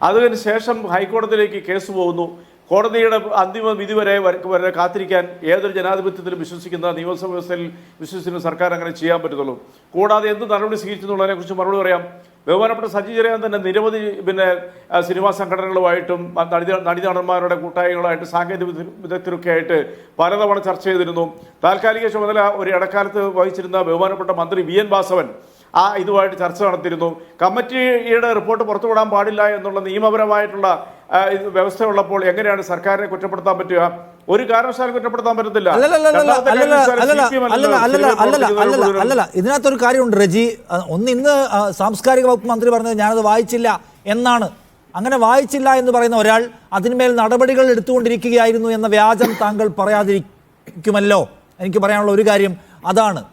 അതിന് ശേഷം ഹൈക്കോടതിയിലേക്ക് കേസ് പോകുന്നു. കോടതിയുടെ അന്തിമ വിധി വരെ കാത്തിരിക്കാൻ ഏതൊരു ജനാധിപത്യത്തിലും വിശ്വസിക്കുന്ന നിയമസഭ വ്യവസ്ഥയിൽ വിശ്വസിക്കുന്ന സർക്കാർ അങ്ങനെ ചെയ്യാൻ പറ്റത്തുള്ളൂ. കൂടാതെ എന്ത് നടപടി സ്വീകരിച്ചെന്നുള്ളതിനെക്കുറിച്ച് മറുപടി പറയാം. ബഹുമാനപ്പെട്ട സജി ചെറിയാൻ തന്നെ നിരവധി സിനിമാ സംഘടനകളുമായിട്ടും നടന്മാരുടെ കൂട്ടായ്മകളായിട്ട് സാങ്കേതിക വിദഗ്ധരൊക്കെ ആയിട്ട് പലതവണ ചർച്ച ചെയ്തിരുന്നു. താൽക്കാലിക ചുമതല ഒരു ഇടക്കാലത്ത് വഹിച്ചിരുന്ന ബഹുമാനപ്പെട്ട മന്ത്രി VN വാസവൻ ഇതുമായിട്ട് ചർച്ച നടത്തിയിരുന്നു. കമ്മിറ്റിയുടെ റിപ്പോർട്ട് പുറത്തുവിടാൻ പാടില്ല എന്നുള്ള നിയമപരമായിട്ടുള്ള വ്യവസ്ഥ ഉള്ളപ്പോൾ എങ്ങനെയാണ് സർക്കാരിനെ കുറ്റപ്പെടുത്താൻ പറ്റുക? ഒരു കാരണവശാലും കുറ്റപ്പെടുത്താൻ പറ്റത്തില്ല. അല്ലല്ല, ഇതിനകത്തൊരു കാര്യമുണ്ട് റജി. ഒന്ന്, ഇന്ന് സാംസ്കാരിക വകുപ്പ് മന്ത്രി പറഞ്ഞത് ഞാനത് വായിച്ചില്ല എന്നാണ്. അങ്ങനെ വായിച്ചില്ല എന്ന് പറയുന്ന ഒരാൾ അതിന്മേൽ നടപടികൾ എടുത്തുകൊണ്ടിരിക്കുകയായിരുന്നു എന്ന വ്യാജം താങ്കൾ പറയാതിരിക്കുമല്ലോ. എനിക്ക് പറയാനുള്ള ഒരു കാര്യം അതാണ്.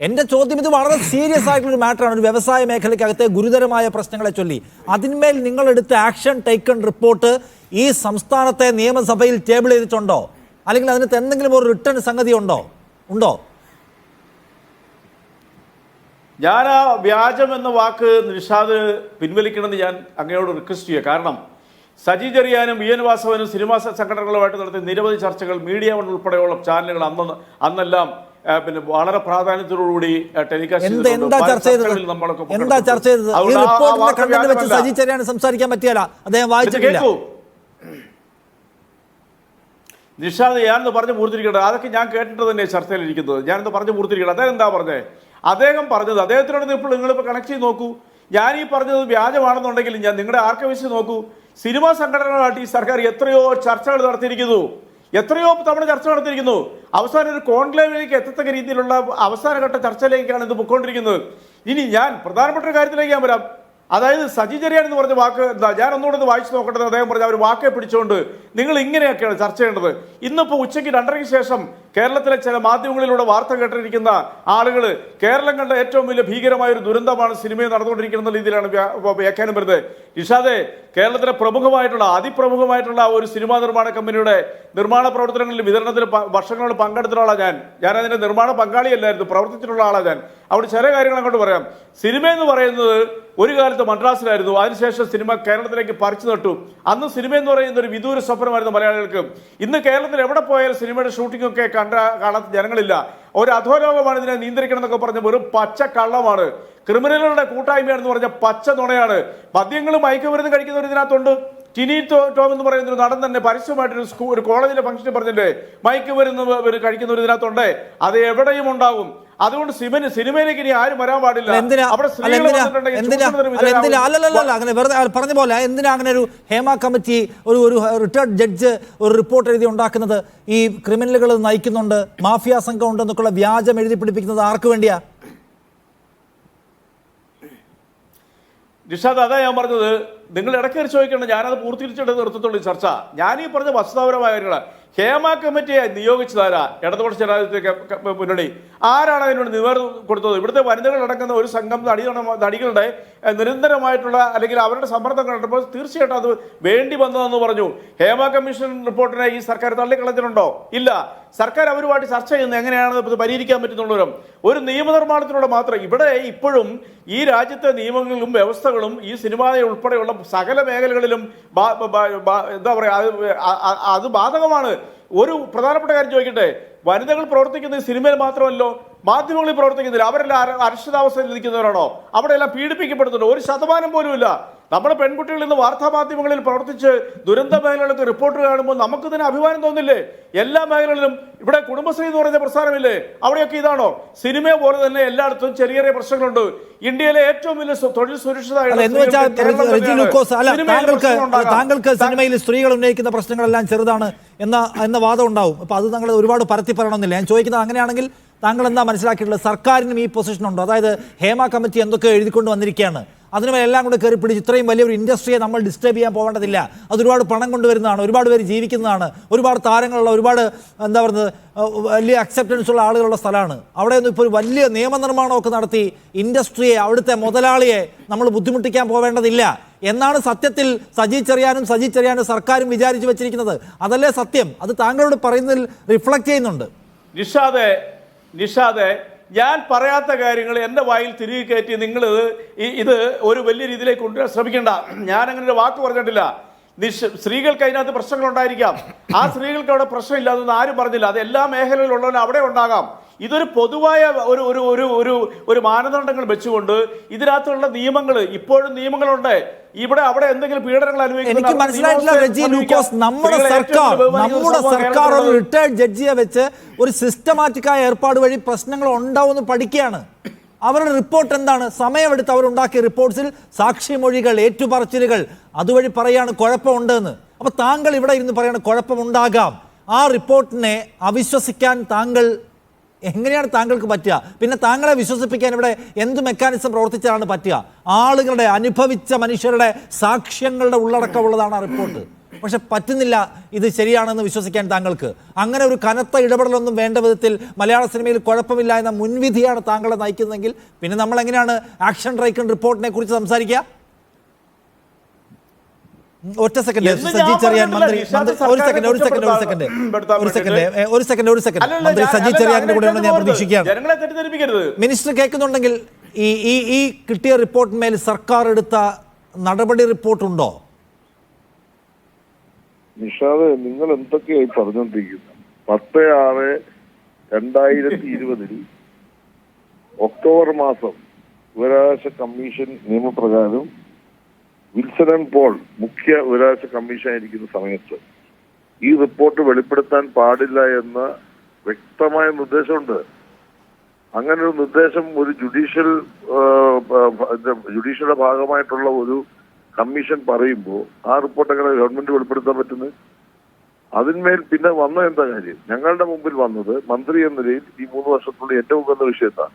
എൻ്റെ ചോദ്യം, ഇത് വളരെ സീരിയസ് ആയിട്ടുള്ളൊരു മാറ്ററാണ്. ഒരു വ്യവസായ മേഖലയ്ക്കകത്തെ ഗുരുതരമായ പ്രശ്നങ്ങളെ ചൊല്ലി അതിന്മേൽ നിങ്ങളെടുത്ത ആക്ഷൻ ടേക്കൺ റിപ്പോർട്ട് ഈ സംസ്ഥാനത്തെ നിയമസഭയിൽ ടേബിൾ ചെയ്തിട്ടുണ്ടോ? അല്ലെങ്കിൽ അതിനകത്ത് എന്തെങ്കിലും ഒരു റിട്ടേൺ സംഗതി ഉണ്ടോ? ഞാൻ ആ വ്യാജം എന്ന വാക്ക് നിഷാദ് പിൻവലിക്കണമെന്ന് ഞാൻ അങ്ങയോട് റിക്വസ്റ്റ് ചെയ്യുക. കാരണം സജി ചെറിയാനും VN വാസവനും സിനിമാ സംഘടനകളുമായിട്ട് നടത്തിയ നിരവധി ചർച്ചകൾ മീഡിയ വൺ ഉൾപ്പെടെയുള്ള ചാനലുകൾ അന്നെല്ലാം പിന്നെ വളരെ പ്രാധാന്യത്തോടുകൂടി ടെലികാസ്റ്റ് സംസാരിക്കാൻ പറ്റിയല്ല. അദ്ദേഹം വായിച്ചിട്ടില്ല. നിഷാദ് ഞാനെന്ന് പറഞ്ഞു പൂർത്തിരിക്കട്ടെ. അതൊക്കെ ഞാൻ കേട്ടിട്ട് തന്നെ ചർച്ചയിലിരിക്കുന്നത്. ഞാനെന്ന് പറഞ്ഞു പൂർത്തിരിക്കട്ടെ. അദ്ദേഹം എന്താ പറഞ്ഞത്? അദ്ദേഹം പറഞ്ഞത്, അദ്ദേഹത്തിനോട് ഇപ്പോൾ നിങ്ങളിപ്പോൾ കണക്ട് ചെയ്ത് നോക്കൂ. ഞാൻ ഈ പറഞ്ഞത് വ്യാജമാണെന്നുണ്ടെങ്കിൽ ഞാൻ നിങ്ങളുടെ ആർക്കൈവ്സ് നോക്കൂ. സിനിമാ സംഘടനകളായിട്ട് ഈ സർക്കാർ എത്രയോ ചർച്ചകൾ നടത്തിയിരിക്കുന്നു, എത്രയോ തവണ ചർച്ച നടത്തിയിരിക്കുന്നു. അവസാനം ഒരു കോൺക്ലേവിലേക്ക് എത്തത്തക്ക രീതിയിലുള്ള അവസാനഘട്ട ചർച്ചയിലേക്കാണ് ഇത് പൊയ്ക്കൊണ്ടിരിക്കുന്നത്. ഇനി ഞാൻ പ്രധാനപ്പെട്ട ഒരു കാര്യത്തിലേക്ക് ഞാൻ വരാം. അതായത് സജി ചെറിയാൻ എന്ന് പറഞ്ഞ വാക്ക് എന്താ, ഞാൻ ഒന്നുകൂടെ വായിച്ചു നോക്കട്ടെ. അദ്ദേഹം പറഞ്ഞ ഒരു വാക്കെ പിടിച്ചുകൊണ്ട് നിങ്ങൾ ഇങ്ങനെയൊക്കെയാണ് ചർച്ച ചെയ്യേണ്ടത്. ഇന്നിപ്പോൾ ഉച്ചയ്ക്ക് 2:30 ശേഷം കേരളത്തിലെ ചില മാധ്യമങ്ങളിലൂടെ വാർത്ത കേട്ടിരിക്കുന്ന ആളുകൾ കേരളം കണ്ട ഏറ്റവും വലിയ ഭീകരമായ ഒരു ദുരന്തമാണ് സിനിമയിൽ നടന്നുകൊണ്ടിരിക്കുന്ന രീതിയിലാണ് വ്യാഖ്യാനം വരുന്നത്. നിഷാദേ, കേരളത്തിലെ അതിപ്രമുഖമായിട്ടുള്ള ഒരു സിനിമാ നിർമ്മാണ കമ്പനിയുടെ നിർമ്മാണ പ്രവർത്തനങ്ങളിൽ വിതരണത്തിൽ വർഷങ്ങളോട് പങ്കെടുത്തിട്ടുള്ള ഞാൻ അതിന്റെ നിർമ്മാണ പങ്കാളിയല്ലായിരുന്നു, പ്രവർത്തിച്ചിട്ടുള്ള ആളാണ് ഞാൻ. അവിടെ ചില കാര്യങ്ങൾ അങ്ങോട്ട് പറയാം. സിനിമ എന്ന് പറയുന്നത് ഒരു കാലത്ത് മദ്രാസിലായിരുന്നു. അതിനുശേഷം സിനിമ കേരളത്തിലേക്ക് പറിച്ചു നട്ടു. അന്ന് സിനിമ എന്ന് പറയുന്ന ഒരു വിദൂര സ്വപ്നമായിരുന്നു മലയാളികൾക്ക്. ഇന്ന് കേരളത്തിൽ എവിടെ പോയാലും സിനിമയുടെ ഷൂട്ടിംഗ് ഒക്കെ കാണാത്ത ജനങ്ങളില്ല. ഒരു അധോലോകമാണ് ഇതിനെ നിയന്ത്രിക്കണം എന്നൊക്കെ പറഞ്ഞ വെറും പച്ച കള്ളമാണ്. ക്രിമിനലുകളുടെ കൂട്ടായ്മയാണെന്ന് പറഞ്ഞ പച്ച നുണയാണ്. മദ്യങ്ങളും മയക്കുമരുന്ന് കഴിക്കുന്നവർ ഇതിനകത്തുണ്ട്. ടിനി ടോം എന്ന് പറയുന്ന ഒരു നടൻ തന്നെ പരസ്യമായിട്ടൊരു ഒരു കോളേജിലെ ഫംഗ്ഷന് പറഞ്ഞില്ലേ, മയക്കുമരുന്ന് കഴിക്കുന്നവർ ഇതിനകത്തുണ്ട്. അത് എവിടെയും ഉണ്ടാകും. അതുകൊണ്ട് സിനിമയിലേക്ക് ഇനി ആരും വരാൻ പാടില്ല. അങ്ങനെ പറഞ്ഞ പോലെ എന്തിനാ അങ്ങനെ ഒരു ഹേമ കമ്മിറ്റി ഒരു റിട്ടയർഡ് ജഡ്ജ് ഒരു റിപ്പോർട്ട് എഴുതി ഉണ്ടാക്കുന്നത്? ഈ ക്രിമിനലുകൾ നയിക്കുന്നുണ്ട്, മാഫിയ സംഘം ഉണ്ടെന്നൊക്കെയുള്ള വ്യാജം എഴുതി പിടിപ്പിക്കുന്നത് ആർക്ക് വേണ്ടിയാ? നിഷാദ്, അതാ ഞാൻ പറഞ്ഞത്. നിങ്ങൾ ഇടയ്ക്ക് ചോദിക്കണം, ഞാനത് പൂർത്തീകരിച്ചിട്ട് നിർത്തത്തുള്ളൂ ഈ ചർച്ച. ഞാനീ പറഞ്ഞ വസ്തുതാപരമായ കാര്യങ്ങളാണ്. ഹേമ കമ്മിറ്റിയെ നിയോഗിച്ചതാരാ? ഇടതുപക്ഷ ജനാധിപത്യ മുന്നണി. ആരാണ് അതിനോട് നിവേദനം കൊടുത്തത്? ഇവിടുത്തെ വനിതകളടങ്ങുന്ന ഒരു സംഘം നടികളുടെ നിരന്തരമായിട്ടുള്ള അല്ലെങ്കിൽ അവരുടെ സമ്മർദ്ദം കണ്ടപ്പോൾ തീർച്ചയായിട്ടും അത് വേണ്ടി വന്നതെന്ന് പറഞ്ഞു. ഹേമ കമ്മീഷൻ റിപ്പോർട്ടിനെ ഈ സർക്കാർ തള്ളിക്കളഞ്ഞിട്ടുണ്ടോ? ഇല്ല. സർക്കാർ അവരുമായിട്ട് ചർച്ച ചെയ്യുന്നത് എങ്ങനെയാണ് ഇത് പരിഹരിക്കാൻ പറ്റുന്നുള്ളവരും ഒരു നിയമനിർമ്മാണത്തിലൂടെ മാത്രം. ഇവിടെ ഇപ്പോഴും ഈ രാജ്യത്തെ നിയമങ്ങളും വ്യവസ്ഥകളും ഈ സിനിമയെ ഉൾപ്പെടെയുള്ള സകല മേഖലകളിലും എന്താ പറയുക, അത് ബാധകമാണ്. ഒരു പ്രധാനപ്പെട്ട കാര്യം ചോദിക്കട്ടെ, വനിതകൾ പ്രവർത്തിക്കുന്നത് സിനിമയിൽ മാത്രമല്ലോ, മാധ്യമങ്ങളിൽ പ്രവർത്തിക്കുന്നില്ല, അവരെല്ലാം അരക്ഷിതാവസ്ഥയിൽ ഇരിക്കുന്നവരാണോ? അവിടെയെല്ലാം പീഡിപ്പിക്കപ്പെടുന്നുണ്ട്. 1% പോലും ഇല്ല. നമ്മുടെ പെൺകുട്ടികൾ ഇന്ന് വാർത്താ മാധ്യമങ്ങളിൽ പ്രവർത്തിച്ച് ദുരന്ത മേഖലകളൊക്കെ റിപ്പോർട്ട് കാണുമ്പോൾ നമുക്ക് തന്നെ അഭിമാനം തോന്നില്ലേ? എല്ലാ മേഖലകളിലും ഇവിടെ കുടുംബശ്രീ എന്ന് പറയുന്ന പ്രസ്ഥാനമില്ലേ, അവിടെയൊക്കെ ഇതാണോ? സിനിമ പോലെ തന്നെ എല്ലായിടത്തും ചെറിയ ചെറിയ പ്രശ്നങ്ങളുണ്ട്. ഇന്ത്യയിലെ ഏറ്റവും വലിയ തൊഴിൽ സുരക്ഷിത താങ്കൾക്ക് സിനിമയിൽ സ്ത്രീകൾ ഉന്നയിക്കുന്ന പ്രശ്നങ്ങളെല്ലാം ചെറുതാണ് എന്ന വാദം ഉണ്ടാവും. അപ്പൊ അത് താങ്കൾ ഒരുപാട് പരത്തി പറയണമെന്നില്ല. ഞാൻ ചോദിക്കുന്നത്, അങ്ങനെയാണെങ്കിൽ താങ്കൾ എന്താ മനസ്സിലാക്കിയിട്ടുള്ളത്? സർക്കാരിനും ഈ പൊസിഷൻ ഉണ്ടോ? അതായത് ഹേമ കമ്മിറ്റി എന്തൊക്കെ എഴുതിക്കൊണ്ട് വന്നിരിക്കുകയാണ്, അതിനുമേൽ എല്ലാം കൂടെ കയറി പിടിച്ച് ഇത്രയും വലിയൊരു ഇൻഡസ്ട്രിയെ നമ്മൾ ഡിസ്റ്റർബ് ചെയ്യാൻ പോകേണ്ടതില്ല. അത് ഒരുപാട് പണം കൊണ്ടുവരുന്നതാണ്, ഒരുപാട് പേര് ജീവിക്കുന്നതാണ്, ഒരുപാട് താരങ്ങളുള്ള, ഒരുപാട് എന്താ പറയുന്നത്, വലിയ അക്സെപ്റ്റൻസ് ഉള്ള ആളുകളുള്ള സ്ഥലമാണ്. അവിടെ ഒന്നും ഇപ്പോൾ ഒരു വലിയ നിയമനിർമ്മാണമൊക്കെ നടത്തി ഇൻഡസ്ട്രിയെ, അവിടുത്തെ മുതലാളിയെ നമ്മൾ ബുദ്ധിമുട്ടിക്കാൻ പോവേണ്ടതില്ല എന്നാണ് സത്യത്തിൽ സജി ചെറിയാനും സർക്കാരും വിചാരിച്ചു വെച്ചിരിക്കുന്നത്. അതല്ലേ സത്യം? അത് താങ്കളോട് പറയുന്നതിൽ റിഫ്ലക്ട് ചെയ്യുന്നുണ്ട്. നിഷാദെ, ഞാൻ പറയാത്ത കാര്യങ്ങൾ എൻ്റെ വായിൽ തിരികെ കയറ്റി നിങ്ങൾ ഇത് ഒരു വലിയ രീതിയിലേക്ക് കൊണ്ടുവരാൻ ശ്രമിക്കേണ്ട. ഞാൻ അങ്ങനെ ഒരു വാക്ക് പറഞ്ഞിട്ടില്ല. സ്ത്രീകൾക്ക് അതിനകത്ത് പ്രശ്നങ്ങളുണ്ടായിരിക്കാം. ആ സ്ത്രീകൾക്ക് അവിടെ പ്രശ്നമില്ലാതെന്ന് ആരും പറഞ്ഞില്ല. അത് എല്ലാ മേഖലയിലുള്ളവരും അവിടെ ഉണ്ടാകാം. ഇതൊരു പൊതുവായ ഒരു മാനദണ്ഡങ്ങൾ വെച്ചുകൊണ്ട് ഇതിനകത്തുള്ള നിയമങ്ങൾ, ഇപ്പോഴും നിയമങ്ങളുണ്ട്. ഇവിടെ അവിടെ എന്തെങ്കിലും പീഡനങ്ങൾ എനിക്ക് മനസ്സിലായിട്ടില്ല റെജി ലൂക്കോസ്, നമ്മുടെ സർക്കാർ ഒരു റിട്ടയർഡ് ജഡ്ജിയെ വെച്ച് ഒരു സിസ്റ്റമാറ്റിക്കായ ഏർപ്പാട് വഴി പ്രശ്നങ്ങൾ ഉണ്ടാവുമെന്ന് പഠിക്കുകയാണ്. അവരുടെ റിപ്പോർട്ട് എന്താണ്? സമയമെടുത്ത് അവരുണ്ടാക്കിയ റിപ്പോർട്ട്സിൽ സാക്ഷിമൊഴികൾ, ഏറ്റുപറച്ചിലുകൾ, അതുവഴി പറയാണ് കുഴപ്പമുണ്ടെന്ന്. അപ്പൊ താങ്കൾ ഇവിടെ ഇരുന്ന് പറയാണ് കുഴപ്പമുണ്ടാകാം. ആ റിപ്പോർട്ടിനെ അവിശ്വസിക്കാൻ എങ്ങനെയാണ് താങ്കൾക്ക് പറ്റുക? പിന്നെ താങ്കളെ വിശ്വസിപ്പിക്കാൻ ഇവിടെ എന്ത് മെക്കാനിസം പ്രവർത്തിച്ചാണ് പറ്റുക? ആളുകളുടെ, അനുഭവിച്ച മനുഷ്യരുടെ സാക്ഷ്യങ്ങളുടെ ഉള്ളടക്കമുള്ളതാണ് ആ റിപ്പോർട്ട്. പക്ഷെ പറ്റുന്നില്ല ഇത് ശരിയാണെന്ന് വിശ്വസിക്കാൻ താങ്കൾക്ക്. അങ്ങനെ ഒരു കനത്ത ഇടപെടലൊന്നും വേണ്ട വിധത്തിൽ മലയാള സിനിമയിൽ കുഴപ്പമില്ല എന്ന മുൻവിധിയാണ് താങ്കളെ നയിക്കുന്നതെങ്കിൽ പിന്നെ നമ്മൾ എങ്ങനെയാണ് ആക്ഷൻ റൈക്കൺ റിപ്പോർട്ടിനെ കുറിച്ച് സംസാരിക്കുക? ഒറ്റ സെക്കൻഡ് സജി ചെറിയാൻ മന്ത്രി സജി ചെറിയാന്റെ കൂടെ ഞാൻ പ്രതീക്ഷിക്കുകയാണ്. മിനിസ്റ്റർ കേൾക്കുന്നുണ്ടെങ്കിൽ ഈ കിട്ടിയ റിപ്പോർട്ടിന്മേൽ സർക്കാർ എടുത്ത നടപടി റിപ്പോർട്ടുണ്ടോ? നിഷാദ്, നിങ്ങൾ എന്തൊക്കെയായി പറഞ്ഞുകൊണ്ടിരിക്കുന്നത്? 10/6/2020 ഒക്ടോബർ മാസം വിവരാവകാശ കമ്മീഷൻ നിയമപ്രകാരം വിൽസൺ ആൻഡ് പോൾ മുഖ്യ വിവരാവകാശ കമ്മീഷൻ ആയിരിക്കുന്ന സമയത്ത് ഈ റിപ്പോർട്ട് വെളിപ്പെടുത്താൻ പാടില്ല എന്ന വ്യക്തമായ നിർദ്ദേശമുണ്ട്. അങ്ങനെ ഒരു നിർദ്ദേശം ഒരു ജുഡീഷ്യയുടെ ഭാഗമായിട്ടുള്ള ഒരു കമ്മീഷൻ പറയുമ്പോൾ ആ റിപ്പോർട്ട് എങ്ങനെ ഗവൺമെന്റ് വെളിപ്പെടുത്താൻ പറ്റുന്നത്? അതിന്മേൽ പിന്നെ വന്ന എന്താ കാര്യം? ഞങ്ങളുടെ മുമ്പിൽ വന്നത് മന്ത്രി എന്ന നിലയിൽ ഈ 3 വർഷത്തിനുള്ളിൽ ഏറ്റവും വന്ന വിഷയത്താണ്.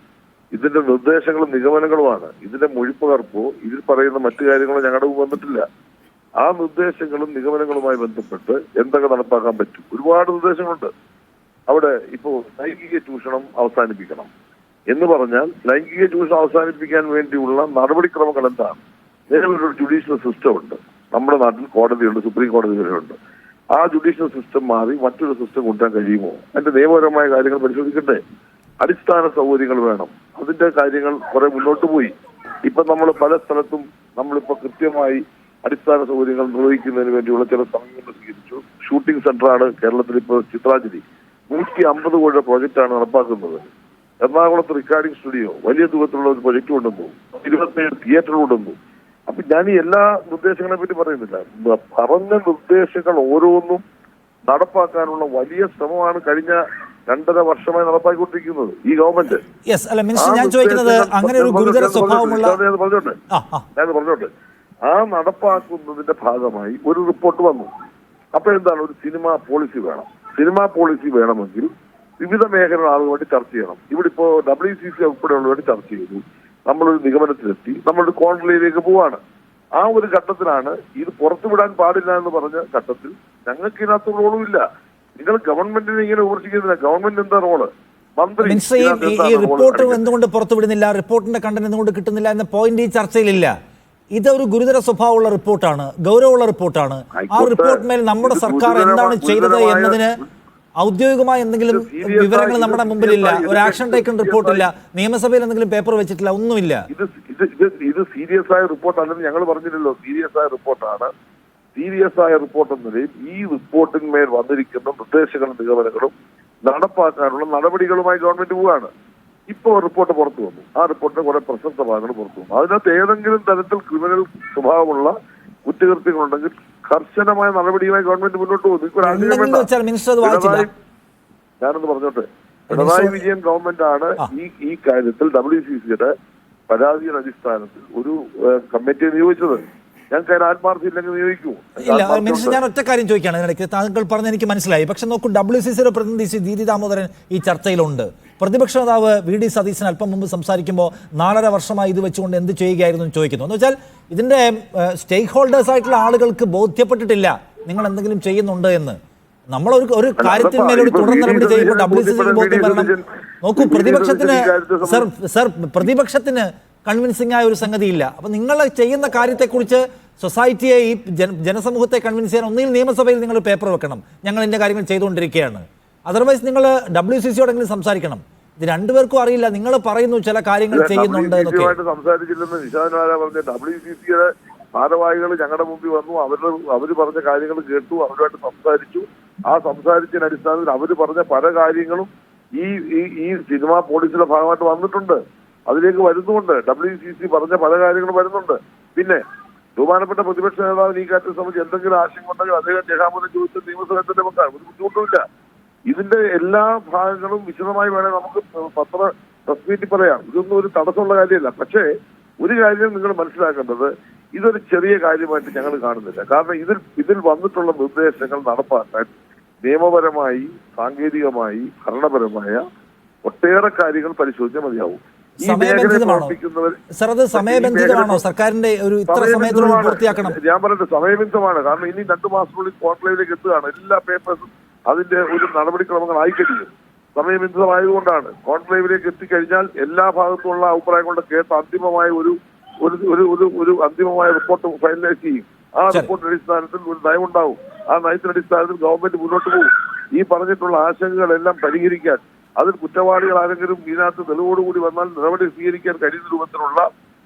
ഇതിന്റെ നിർദ്ദേശങ്ങളും നിഗമനങ്ങളുമാണ്. ഇതിന്റെ മൊഴിപ്പകർപ്പോ ഇതിൽ പറയുന്ന മറ്റു കാര്യങ്ങളോ ഞങ്ങളുടെ മുമ്പ് വന്നിട്ടില്ല. ആ നിർദ്ദേശങ്ങളും നിഗമനങ്ങളുമായി ബന്ധപ്പെട്ട് എന്തൊക്കെ നടപ്പാക്കാൻ പറ്റും? ഒരുപാട് നിർദ്ദേശങ്ങളുണ്ട്. അവിടെ ഇപ്പോ ലൈംഗിക ചൂഷണം അവസാനിപ്പിക്കണം എന്ന് പറഞ്ഞാൽ ലൈംഗിക ചൂഷണം അവസാനിപ്പിക്കാൻ വേണ്ടിയുള്ള നടപടിക്രമങ്ങൾ എന്താണ്? നിലവിലൊരു ജുഡീഷ്യൽ സിസ്റ്റം ഉണ്ട്. നമ്മുടെ നാട്ടിൽ കോടതിയുണ്ട്, സുപ്രീം കോടതി വരെയുണ്ട്. ആ ജുഡീഷ്യൽ സിസ്റ്റം മാറി മറ്റൊരു സിസ്റ്റം കൊണ്ടുവരാൻ കഴിയുമോ? അതിന്റെ നിയമപരമായ കാര്യങ്ങൾ പരിശോധിക്കട്ടെ. അടിസ്ഥാന സൗകര്യങ്ങൾ വേണം. അതിന്റെ കാര്യങ്ങൾ കുറെ മുന്നോട്ട് പോയി. ഇപ്പൊ നമ്മൾ പല സ്ഥലത്തും നമ്മളിപ്പോ കൃത്യമായി അടിസ്ഥാന സൗകര്യങ്ങൾ നിർവഹിക്കുന്നതിന് വേണ്ടിയുള്ള ചില സമീപനങ്ങൾ സ്വീകരിച്ചു. ഷൂട്ടിംഗ് സെന്ററാണ് കേരളത്തിൽ ഇപ്പോൾ ചിത്രാഞ്ജലി. 150 കോടിയുടെ പ്രോജക്റ്റാണ് നടപ്പാക്കുന്നത്. എറണാകുളത്ത് റെക്കോർഡിംഗ് സ്റ്റുഡിയോ വലിയ ദൂരത്തിലുള്ള ഒരു പ്രൊജക്ട് കൊണ്ടുവന്നു. 27 തിയേറ്റർ കൊണ്ടുവന്നു. അപ്പൊ ഞാൻ ഈ എല്ലാ നിർദ്ദേശങ്ങളെ പറ്റി പറയുന്നില്ല. പറഞ്ഞ നിർദ്ദേശങ്ങൾ ഓരോന്നും നടപ്പാക്കാനുള്ള വലിയ ശ്രമമാണ് കഴിഞ്ഞ 2.5 വർഷമായി നടപ്പാക്കിക്കൊണ്ടിരിക്കുന്നത് ഈ ഗവൺമെന്റ്. ഞാൻ ചോദിക്കുന്നത് അങ്ങനെ ഒരു ഗുരുതര സ്വഭാവമുള്ള പറഞ്ഞോട്ടെ, ആ നടപ്പാക്കുന്നതിന്റെ ഭാഗമായി ഒരു റിപ്പോർട്ട് വന്നു. അപ്പൊ എന്താണ്? ഒരു സിനിമ പോളിസി വേണം. സിനിമ പോളിസി വേണമെങ്കിൽ വിവിധ മേഖല ആളുകളുമായിട്ട് ചർച്ച ചെയ്യണം. ഇവിടെ ഇപ്പോ WCC ഉൾപ്പെടെയുള്ളവരുമായിട്ട് ചർച്ച ചെയ്തു. നമ്മളൊരു നിഗമനത്തിലെത്തി. നമ്മളൊരു കോൺട്രയിലേക്ക് പോവാണ്. ആ ഒരു ഘട്ടത്തിലാണ് ഇത് പുറത്തുവിടാൻ പാടില്ല എന്ന് പറഞ്ഞ ഘട്ടത്തിൽ ഞങ്ങൾക്ക് ഇതിനകത്ത് റോളും ഇല്ല. നിങ്ങൾ ഗവൺമെന്റിനെ ഇങ്ങനെ വിമർശിക്കുന്നില്ല. ഗവൺമെന്റ് എന്താ റോള്? മന്ത്രി ഈ റിപ്പോർട്ട് എന്തുകൊണ്ട് പുറത്തുവിടുന്നില്ല, റിപ്പോർട്ടിന്റെ കണ്ടന്റ് എന്തുകൊണ്ട് കിട്ടുന്നില്ല എന്ന പോയിന്റ് ഈ ചർച്ചയിലില്ല. ഇതൊരു ഗുരുതര സ്വഭാവമുള്ള റിപ്പോർട്ടാണ്, ഗൗരവമുള്ള റിപ്പോർട്ടാണ്. ആ റിപ്പോർട്ടിന്മേൽ നമ്മുടെ സർക്കാർ എന്താണ് ചെയ്തത് എന്നതിന് ഔദ്യോഗികമായ എന്തെങ്കിലും വിവരങ്ങൾ നമ്മുടെ മുമ്പിലില്ല. ഒരു ആക്ഷൻ ടേക്കൺ റിപ്പോർട്ടില്ല, നിയമസഭയിൽ എന്തെങ്കിലും പേപ്പർ വെച്ചിട്ടില്ല, ഒന്നുമില്ല. ഇത് സീരിയസ് ആയ റിപ്പോർട്ട് അല്ലെന്ന് ഞങ്ങൾ പറഞ്ഞില്ലല്ലോ. സീരിയസ് ആയ റിപ്പോർട്ടാണ്. സീരിയസ് ആയ റിപ്പോർട്ട് എന്ന നിലയിൽ ഈ റിപ്പോർട്ടിന്മേൽ വന്നിരിക്കുന്ന നിർദ്ദേശങ്ങളും നിഗമനങ്ങളും നടപ്പാക്കാനുള്ള നടപടികളുമായി ഗവൺമെന്റ് പോവുകയാണ്. ഇപ്പോൾ റിപ്പോർട്ട് പുറത്തു വന്നു. ആ റിപ്പോർട്ടിന് കുറെ പ്രശസ്ത ഭാഗങ്ങൾ പുറത്തു വന്നു. അതിനകത്ത് ഏതെങ്കിലും തരത്തിൽ ക്രിമിനൽ സ്വഭാവമുള്ള കുറ്റകൃത്യങ്ങളുണ്ടെങ്കിൽ കർശനമായ നടപടിയുമായി ഗവൺമെന്റ് മുന്നോട്ട് പോകുന്നു. ഞാനൊന്ന് പറഞ്ഞോട്ടെ, പിണറായി വിജയൻ ഗവൺമെന്റ് ആണ് ഈ കാര്യത്തിൽ WCCയുടെ പരാതിയുടെ അടിസ്ഥാനത്തിൽ ഒരു കമ്മിറ്റിയെ നിയോഗിച്ചത്. ഞങ്ങൾക്ക് അതിന് ആത്മാർത്ഥയില്ലെങ്കിൽ നിയോഗിക്കൂ. ഇല്ല മിനിസ്റ്റർ, ഞാൻ ഒറ്റ കാര്യം ചോദിക്കുകയാണ്. ഇതിനിടയ്ക്ക് താങ്കൾ പറഞ്ഞ എനിക്ക് മനസ്സിലായി. പക്ഷെ നോക്കൂ, WCCയുടെ പ്രതിനിധി ശ്രീ ദീദി ദാമോദരൻ ഈ ചർച്ചയിലുണ്ട്. പ്രതിപക്ഷ നേതാവ് VD സതീശൻ അല്പം മുമ്പ് സംസാരിക്കുമ്പോൾ 4.5 വർഷമായി ഇത് വെച്ചുകൊണ്ട് എന്ത് ചെയ്യുകയായിരുന്നു എന്ന് ചോദിക്കുന്നു. എന്ന് വെച്ചാൽ ഇതിന്റെ സ്റ്റേക്ക് ഹോൾഡേഴ്സ് ആയിട്ടുള്ള ആളുകൾക്ക് ബോധ്യപ്പെട്ടിട്ടില്ല നിങ്ങൾ എന്തെങ്കിലും ചെയ്യുന്നുണ്ട് എന്ന്. നമ്മൾ ഒരു കാര്യത്തിന്മേൽ ഒരു തുടർ നടപടി ചെയ്യുമ്പോൾ WCCക്ക് ബോധ്യം വരണം. നോക്കൂ, പ്രതിപക്ഷത്തിന് കൺവിൻസിംഗ് ആയ ഒരു സംഗതിയില്ല. അപ്പൊ നിങ്ങൾ ചെയ്യുന്ന കാര്യത്തെക്കുറിച്ച് സൊസൈറ്റിയെ, ഈ ജനസമൂഹത്തെ കൺവിൻസ് ചെയ്യാൻ ഒന്നിൽ നിയമസഭയിൽ നിങ്ങൾ പേപ്പർ വെക്കണം, ഞങ്ങൾ ഇന്ന കാര്യങ്ങൾ ചെയ്തുകൊണ്ടിരിക്കുകയാണ്. അതർവൈസ് നിങ്ങൾ WCCയോടെങ്കിലും സംസാരിക്കണം. ഇത് രണ്ടുപേർക്കും അറിയില്ല. നിങ്ങൾ പറയുന്നു ചില കാര്യങ്ങൾ ചെയ്യുന്നുണ്ട് എന്നൊക്കെ. സംസാരിച്ചില്ലെന്ന് നിശാനാരാ പറഞ്ഞ WCCയുടെ ഭാരവാഹികൾ ഞങ്ങളുടെ മുമ്പിൽ വന്നു. അവര് പറഞ്ഞ കാര്യങ്ങൾ കേട്ടു, അവരുമായിട്ട് സംസാരിച്ചു. ആ സംസാരിച്ചതിന് അടിസ്ഥാനത്തിൽ അവര് പറഞ്ഞ പല കാര്യങ്ങളും ഈ സിനിമാ പോളിസിയുടെ ഭാഗമായിട്ട് വന്നിട്ടുണ്ട്. അതിലേക്ക് വരുന്നുണ്ട്. WCC പറഞ്ഞ പല കാര്യങ്ങളും വരുന്നുണ്ട്. പിന്നെ ബഹുമാനപ്പെട്ട പ്രതിപക്ഷ നേതാവിന് ഈ കാര്യത്തെ സംബന്ധിച്ച് എന്തെങ്കിലും ആശങ്ക ഉണ്ടെങ്കിൽ അദ്ദേഹം രേഖാമൂലം ചോദിച്ച നിയമസഭയിൽ തന്നെ വെക്കാം. ഒരു ബുദ്ധിമുട്ടുമില്ല. ഇതിന്റെ എല്ലാ ഭാഗങ്ങളും വിശദമായി വേണേൽ നമുക്ക് പ്രസ് മീറ്റിൽ പറയാം. ഇതൊന്നും ഒരു തടസ്സമുള്ള കാര്യമല്ല. പക്ഷേ ഒരു കാര്യം നിങ്ങൾ മനസ്സിലാക്കേണ്ടത്, ഇതൊരു ചെറിയ കാര്യമായിട്ട് ഞങ്ങൾ കാണുന്നില്ല. കാരണം ഇതിൽ വന്നിട്ടുള്ള നിർദ്ദേശങ്ങൾ നടപ്പാക്കാൻ നിയമപരമായി, സാങ്കേതികമായി, ഭരണപരമായ ഒട്ടേറെ കാര്യങ്ങൾ പരിശോധിച്ചാൽ മതിയാവും. സമയബന്ധിതമാണോ? സർക്കാരിന്റെ ഒരു ഇത്ര സമയത്തിനുള്ളിൽ പൂർത്തിയാക്കണം. ഞാൻ പറഞ്ഞത് സമയബന്ധിതമാണ്. കാരണം ഇനി 2 മാസത്തിനുള്ളിൽ കോൺക്ലേവിലേക്ക് എത്തുകയാണ്. എല്ലാ പേപ്പേഴ്സും അതിന്റെ ഒരു നടപടിക്രമങ്ങൾ ആയിക്കഴിഞ്ഞു. സമയബന്ധിതമായതുകൊണ്ടാണ്. കോൺക്ലേവിലേക്ക് എത്തിക്കഴിഞ്ഞാൽ എല്ലാ ഭാഗത്തുമുള്ള അഭിപ്രായങ്ങളുടെ കേട്ട് അന്തിമമായ ഒരു അന്തിമമായ റിപ്പോർട്ട് ഫൈനലൈസ് ചെയ്യും. ആ റിപ്പോർട്ടിന്റെ അടിസ്ഥാനത്തിൽ ഒരു നയമുണ്ടാവും. ആ നയത്തിന്റെ അടിസ്ഥാനത്തിൽ ഗവൺമെന്റ് മുന്നോട്ട് പോകും. ഈ പറഞ്ഞിട്ടുള്ള ആശങ്കകളെല്ലാം പരിഹരിക്കാൻ, അതിൽ കുറ്റവാളികൾ ആരെങ്കിലും ഇതിനകത്ത് തെളിവോടുകൂടി വന്നാൽ നടപടി സ്വീകരിക്കാൻ കഴിയുന്ന രൂപത്തിലുള്ള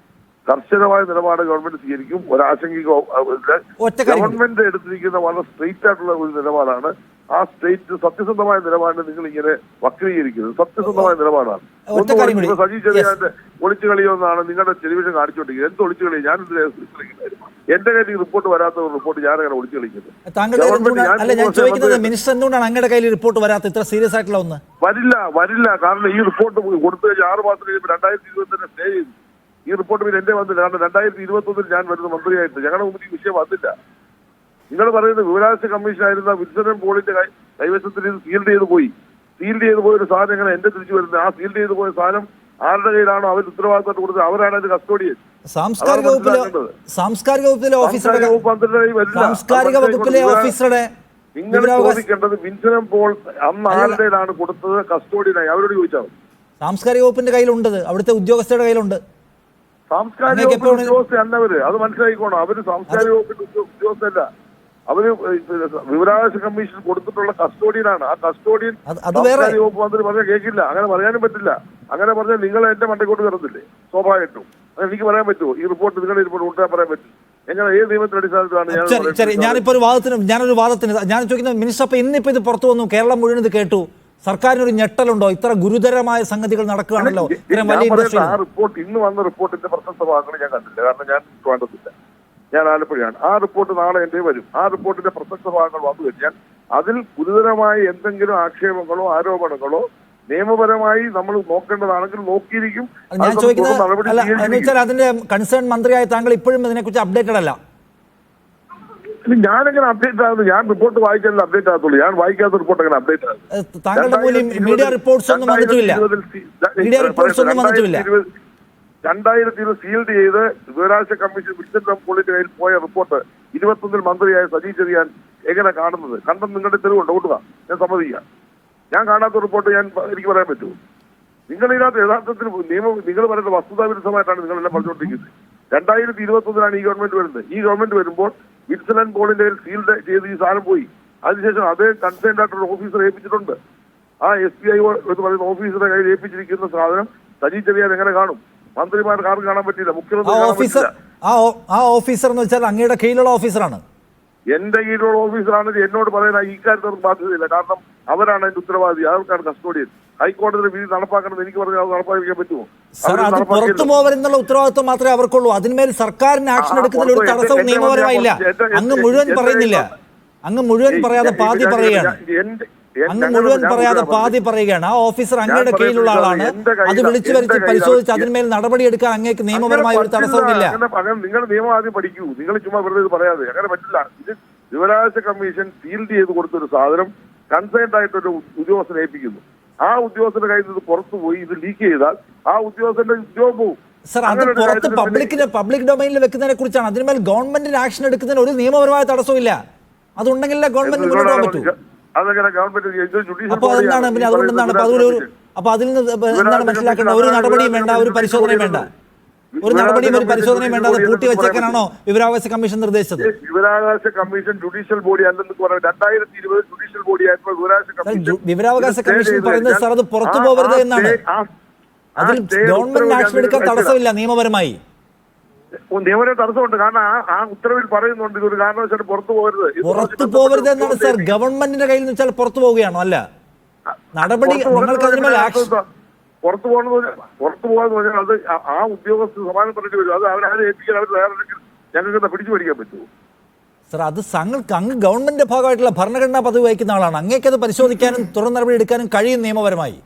കർശനമായ നിലപാട് ഗവൺമെന്റ് സ്വീകരിക്കും. ഒരാശങ്കയ്ക്കോ ഗവൺമെന്റ് എടുത്തിരിക്കുന്ന വളരെ സ്ട്രെയിറ്റ് ആയിട്ടുള്ള ഒരു നിലപാടാണ്. ആ സ്റ്റേറ്റ് സത്യസന്ധമായ നിലപാടിനെ നിങ്ങൾ ഇങ്ങനെ വക്രീകരിക്കുന്നത് സത്യസന്ധമായ നിലപാടാണ്. സജി ചെറിയാന്റെ ഒളിച്ചുകളിയൊന്നാണ് നിങ്ങളുടെ ടെലിവിഷൻ കാണിച്ചുകൊണ്ടിരിക്കുന്നത്. എന്ത് ഒളിച്ചുകളി? ഞാൻ എന്റെ കയ്യിൽ റിപ്പോർട്ട് വരാത്ത ഒരു റിപ്പോർട്ട് ഞാനങ്ങനെ ഒളിച്ചു കളിക്കുന്നത്. വരില്ല. കാരണം ഈ റിപ്പോർട്ട് കൊടുത്തു കഴിഞ്ഞാൽ 6 മാസം കഴിയുമ്പോൾ 2020 സ്റ്റേ ചെയ്തു. ഈ റിപ്പോർട്ട് പിന്നെ എന്റെ വന്നില്ല. കാരണം 2021 ഞാൻ വരുന്ന മന്ത്രിയായിട്ട് ഞങ്ങളുടെ മുമ്പിൽ ഈ വിഷയം വന്നില്ല. നിങ്ങൾ പറയുന്നത് വിവരാവകാശ കമ്മീഷൻ ആയിരുന്ന വിൽസൺ പോളിന്റെ കൈവശത്തിൽ ഇത് സീൽഡ് ചെയ്ത് പോയി ഒരു സാധനം എങ്ങനെ എന്റെ തിരിച്ചു വരുന്നത്? ആ സീൽഡ് ചെയ്ത് പോയ സാധനം ആരുടെ കയ്യിലാണോ അവർ ഉത്തരവാദിത്തമായിട്ട് കൊടുത്തത്, അവരാണ് അതിന്റെ കസ്റ്റോഡിയൻ. സാംസ്കാരിക വകുപ്പിലെ ഓഫീസറുടെ നിങ്ങൾ ചോദിക്കേണ്ടത് വിൻസൻ പോൾ അന്ന് ആരുടേതാണ് കൊടുത്തത് കസ്റ്റോഡിയനായി അവരോട് ചോദിച്ചാൽ മതി. സാംസ്കാരിക വകുപ്പിന്റെ കയ്യിലുണ്ട്, അവിടുത്തെ ഉദ്യോഗസ്ഥരുടെ കയ്യിലുണ്ട്. സാംസ്കാരിക വകുപ്പിന്റെ ഉദ്യോഗസ്ഥ അവര്, അത് മനസ്സിലാക്കിക്കോണം. അവര് സാംസ്കാരിക വകുപ്പിന്റെ ഉദ്യോഗസ്ഥല്ല. അവര് വിവരാവകാശ കമ്മീഷൻ കൊടുത്തിട്ടുള്ള കസ്റ്റോഡിയനാണ്. ആ കസ്റ്റോഡിയൻ സാംസ്കാരിക വകുപ്പ് മന്ത്രി പറഞ്ഞാൽ കേൾക്കില്ല. അങ്ങനെ പറയാനും പറ്റില്ല. അങ്ങനെ പറഞ്ഞാൽ നിങ്ങൾ എന്റെ മണ്ടയ്ക്കോട്ട് കയറുന്നില്ലേ? സ്വാഭാവികമായിട്ടും അങ്ങനെ എനിക്ക് പറയാൻ പറ്റുമോ? ഈ റിപ്പോർട്ട് നിങ്ങളുടെ റിപ്പോർട്ട് കൊണ്ടുവരാൻ പറയാൻ പറ്റും? എങ്ങനെ ഏത് നിയമത്തിന്റെ അടിസ്ഥാനത്തിലാണ്? ഞാനൊരു വാദത്തിന് ഞാൻ ചോദിക്കുന്നത് മിനിസ്റ്റർ, അപ്പൊ ഇന്നിപ്പോ ഇത് പുറത്തു വന്നു, കേരളം മുഴുവൻ ഇത് കേട്ടു, സർക്കാരിനൊരു ഞെട്ടലുണ്ടോ? ഇത്ര ഗുരുതരമായ സംഗതികൾ നടക്കുകയാണല്ലോ. ആ റിപ്പോർട്ട് ഇന്ന് വന്ന റിപ്പോർട്ടിന്റെ പ്രശസ്ത ഭാഗങ്ങൾ ഞാൻ കണ്ടില്ല. കാരണം ഞാൻ വേണ്ടതില്ല, ഞാൻ ആലപ്പുഴയാണ്. ആ റിപ്പോർട്ട് നാളെ എന്റെ വരും. ആ റിപ്പോർട്ടിന്റെ പ്രസക്ത ഭാഗങ്ങൾ വന്നു കഴിഞ്ഞാൽ അതിൽ ഗുരുതരമായ എന്തെങ്കിലും ആക്ഷേപങ്ങളോ ആരോപണങ്ങളോ നിയമപരമായി നമ്മൾ നോക്കേണ്ടതാണെങ്കിൽ നോക്കിയിരിക്കും. ഞാൻ ചോദിക്കുന്നത് അതിന്റെ കൺസേൺ മന്ത്രിയായ താങ്കൾ ഇപ്പോഴും ഇതിനെക്കുറിച്ച് അപ്ഡേറ്റഡ് അല്ല. ഞാനെങ്ങനെ അപ്ഡേറ്റ് ആകുന്നു? ഞാൻ റിപ്പോർട്ട് വായിച്ചാലേ അപ്ഡേറ്റ് ആകത്തുള്ളൂ. ഞാൻ വായിക്കാത്ത റിപ്പോർട്ട് എങ്ങനെ അപ്ഡേറ്റ് ആകും? താങ്കളുടെ മീഡിയ റിപ്പോർട്ട്സ് ഒന്നും വന്നിട്ടില്ല. 2020 സീൽഡ് ചെയ്ത് വിവരാവകാശ കമ്മീഷൻ വിൽസൺ പോളിന്റെ കയ്യിൽ പോയ റിപ്പോർട്ട് 2021 മന്ത്രിയായ സജി ചെറിയാൻ എങ്ങനെ കാണുന്നത്? കണ്ടെന്ന് നിങ്ങളുടെ തെളിവുണ്ട്, ഓട്ടുക. ഞാൻ സമ്മതിക്കാം. ഞാൻ കാണാത്ത റിപ്പോർട്ട് എനിക്ക് പറയാൻ പറ്റുമോ? നിങ്ങൾ ഇതിനകത്ത് യഥാർത്ഥത്തിൽ നിങ്ങൾ പറയുന്ന വസ്തുതാ വിരുദ്ധമായിട്ടാണ് നിങ്ങളെല്ലാം പറഞ്ഞുകൊണ്ടിരിക്കുന്നത്. 2021 ഈ ഗവൺമെന്റ് വരുന്നത്. ഈ ഗവൺമെന്റ് വരുമ്പോൾ വിൽസൺ പോളിന്റെ കയ്യിൽ സീൽഡ് ചെയ്ത് ഈ സാധനം പോയി. അതിനുശേഷം അതേ കൺസേൺ ആയിട്ടുള്ള ഓഫീസർ ഏൽപ്പിച്ചിട്ടുണ്ട്. ആ SPI എന്ന് പറയുന്ന ഓഫീസറുടെ കയ്യിൽ ഏൽപ്പിച്ചിരിക്കുന്ന സാധനം സജി ചെറിയാൻ എങ്ങനെ കാണും? മന്ത്രിമാർക്ക് ആർക്കും കാണാൻ പറ്റില്ല. മുഖ്യമന്ത്രി ആ ഓഫീസർ എന്ന് വെച്ചാൽ അങ്ങയുടെ കീഴിലുള്ള ഓഫീസറാണ്. എന്റെ കീഴിലുള്ള ഓഫീസറാണെങ്കിൽ എന്നോട് പറയാൻ ഈ കാര്യത്തിനൊന്നും ബാധ്യതയില്ല. കാരണം അവരാണ് അതിന്റെ ഉത്തരവാദി, അവർക്കാണ് കസ്റ്റോഡിയൻ. ഹൈക്കോടതിയുടെ വിധി നടപ്പാക്കണമെന്ന് എനിക്ക് പറഞ്ഞാൽ അത് നടപ്പാക്കാൻ പറ്റുമോ? സർ, അത് പുറത്തു പോകരുന്നുള്ള ഉത്തരവാദിത്വം മാത്രമേ അവർക്കുള്ളൂ. അതിന്മേൽ സർക്കാരിന് ആക്ഷൻ എടുക്കുന്നതിൽ ഒരു തടസ്സവും നിയമപരമായില്ല. അങ്ങ് മുഴുവൻ പറയുന്നില്ല, അങ്ങ് മുഴുവൻ പറയാതെ പാതി പറയുകയാണ്. അങ്ങ് മുഴുവൻ പറയാതെ പാതി പറയുകയാണ്. ആ ഓഫീസർ അങ്ങയുടെ കീഴിലുള്ള ആളാണ്. അത് വിളിച്ചു വരുത്തി പരിശോധിച്ച് അതിന്മേൽ നടപടിയെടുക്കാൻ അങ്ങേക്ക് നിയമപരമായ ഒരു തടസ്സവുമില്ല. നിങ്ങൾ നിയമം ആദ്യം പഠിക്കൂ. നിങ്ങൾ ചുമ്മാ വെറുതെ ഇത് പറയാതെ അങ്ങനെ പറ്റില്ല. ഇത് വിവരാവകാശ കമ്മീഷൻ ഫീൽഡ് ചെയ്ത് കൊടുത്തൊരു സാധനം കൺസേൺഡ് ആയിട്ടൊരു ഉദ്യോഗസ്ഥനെ ഏൽപ്പിക്കുന്നു. ആ ഉദ്യോഗസ്ഥന്റെ കയ്യിൽ നിന്ന് പുറത്തു പോയി ഇത് ലീക്ക് ചെയ്താൽ ആ ഉദ്യോഗസ്ഥന്റെ ഉദ്യോഗം പോകും. സർ, അത് പുറത്ത് പബ്ലിക് ഡൊമൈനിൽ വെക്കുന്നതിനെ കുറിച്ചാണ്. അതിന്മേൽ ഗവൺമെന്റിന് ആക്ഷൻ എടുക്കുന്നതിന് ഒരു നിയമപരമായ തടസ്സവും ഇല്ല. അതുണ്ടെങ്കിലേ ഗവൺമെന്റ് മുന്നോട്ട് പോകാൻ പറ്റൂ. അതങ്ങനെ ഗവൺമെന്റ് അപ്പൊ അതെന്താണ് പിന്നെ അതുകൊണ്ടെന്താണ് അപ്പൊ അതിൽ നിന്ന് എന്താണ് മനസ്സിലാക്കേണ്ടത്? ഒരു നടപടിയും വേണ്ട, ഒരു പരിശോധനയും വേണ്ട, ഒരു നടപടിയും ഒരു പരിശോധനയും വേണ്ട, അത് പൂട്ടി വെച്ചേക്കാനാണോ വിവരാവകാശ കമ്മീഷൻ നിർദ്ദേശിച്ചത്? വിവരാവകാശ കമ്മീഷൻ ജുഡീഷ്യൽ ബോഡി അല്ലെന്ന് പറയുന്നത് 2020 ജുഡീഷ്യൽ ബോഡി ആയിട്ടുള്ള വിവരാവകാശ കമ്മീഷൻ പറയുന്നത് സാർ അത് പുറത്തു പോകരുത് എന്നാണ്. അതിൽ ഗവൺമെന്റ് ആക്ഷൻ എടുക്കാൻ തടസ്സമില്ല നിയമപരമായി. നിയമപരമായ തടസ്സമുണ്ട്. കാരണം ആ ഉത്തരവിൽ പറയുന്നുണ്ട് ഇതൊരു കാരണവശാലും പുറത്തു പോകരുത്. പുറത്തു പോകരുത് എന്നാണ് സാർ. ഗവൺമെന്റിന്റെ കയ്യിൽ നിന്ന് വെച്ചാൽ പുറത്തു പോവുകയാണോ? അല്ല, നടപടി നിങ്ങൾക്ക് അതിന്മേൽ ആക്ഷൻ പുറത്തു പോകാന്ന് പറഞ്ഞാൽ അത് ആ ഉദ്യോഗസ്ഥർ സമാനം പറഞ്ഞിട്ട് വരും. അത് അവരെ ഏൽപ്പിക്കാൻ അവർ തയ്യാറെങ്കിൽ ഞങ്ങൾക്ക് പിടിച്ചു പഠിക്കാൻ പറ്റുമോ? സാർ, അത് അങ്ങ് ഗവൺമെന്റിന്റെ ഭാഗമായിട്ടുള്ള ഭരണഘടനാ പദവി വഹിക്കുന്ന ആളാണ്. അങ്ങേക്കത് പരിശോധിക്കാനും തുറന്ന നടപടി എടുക്കാനും കഴിയും നിയമപരമായി.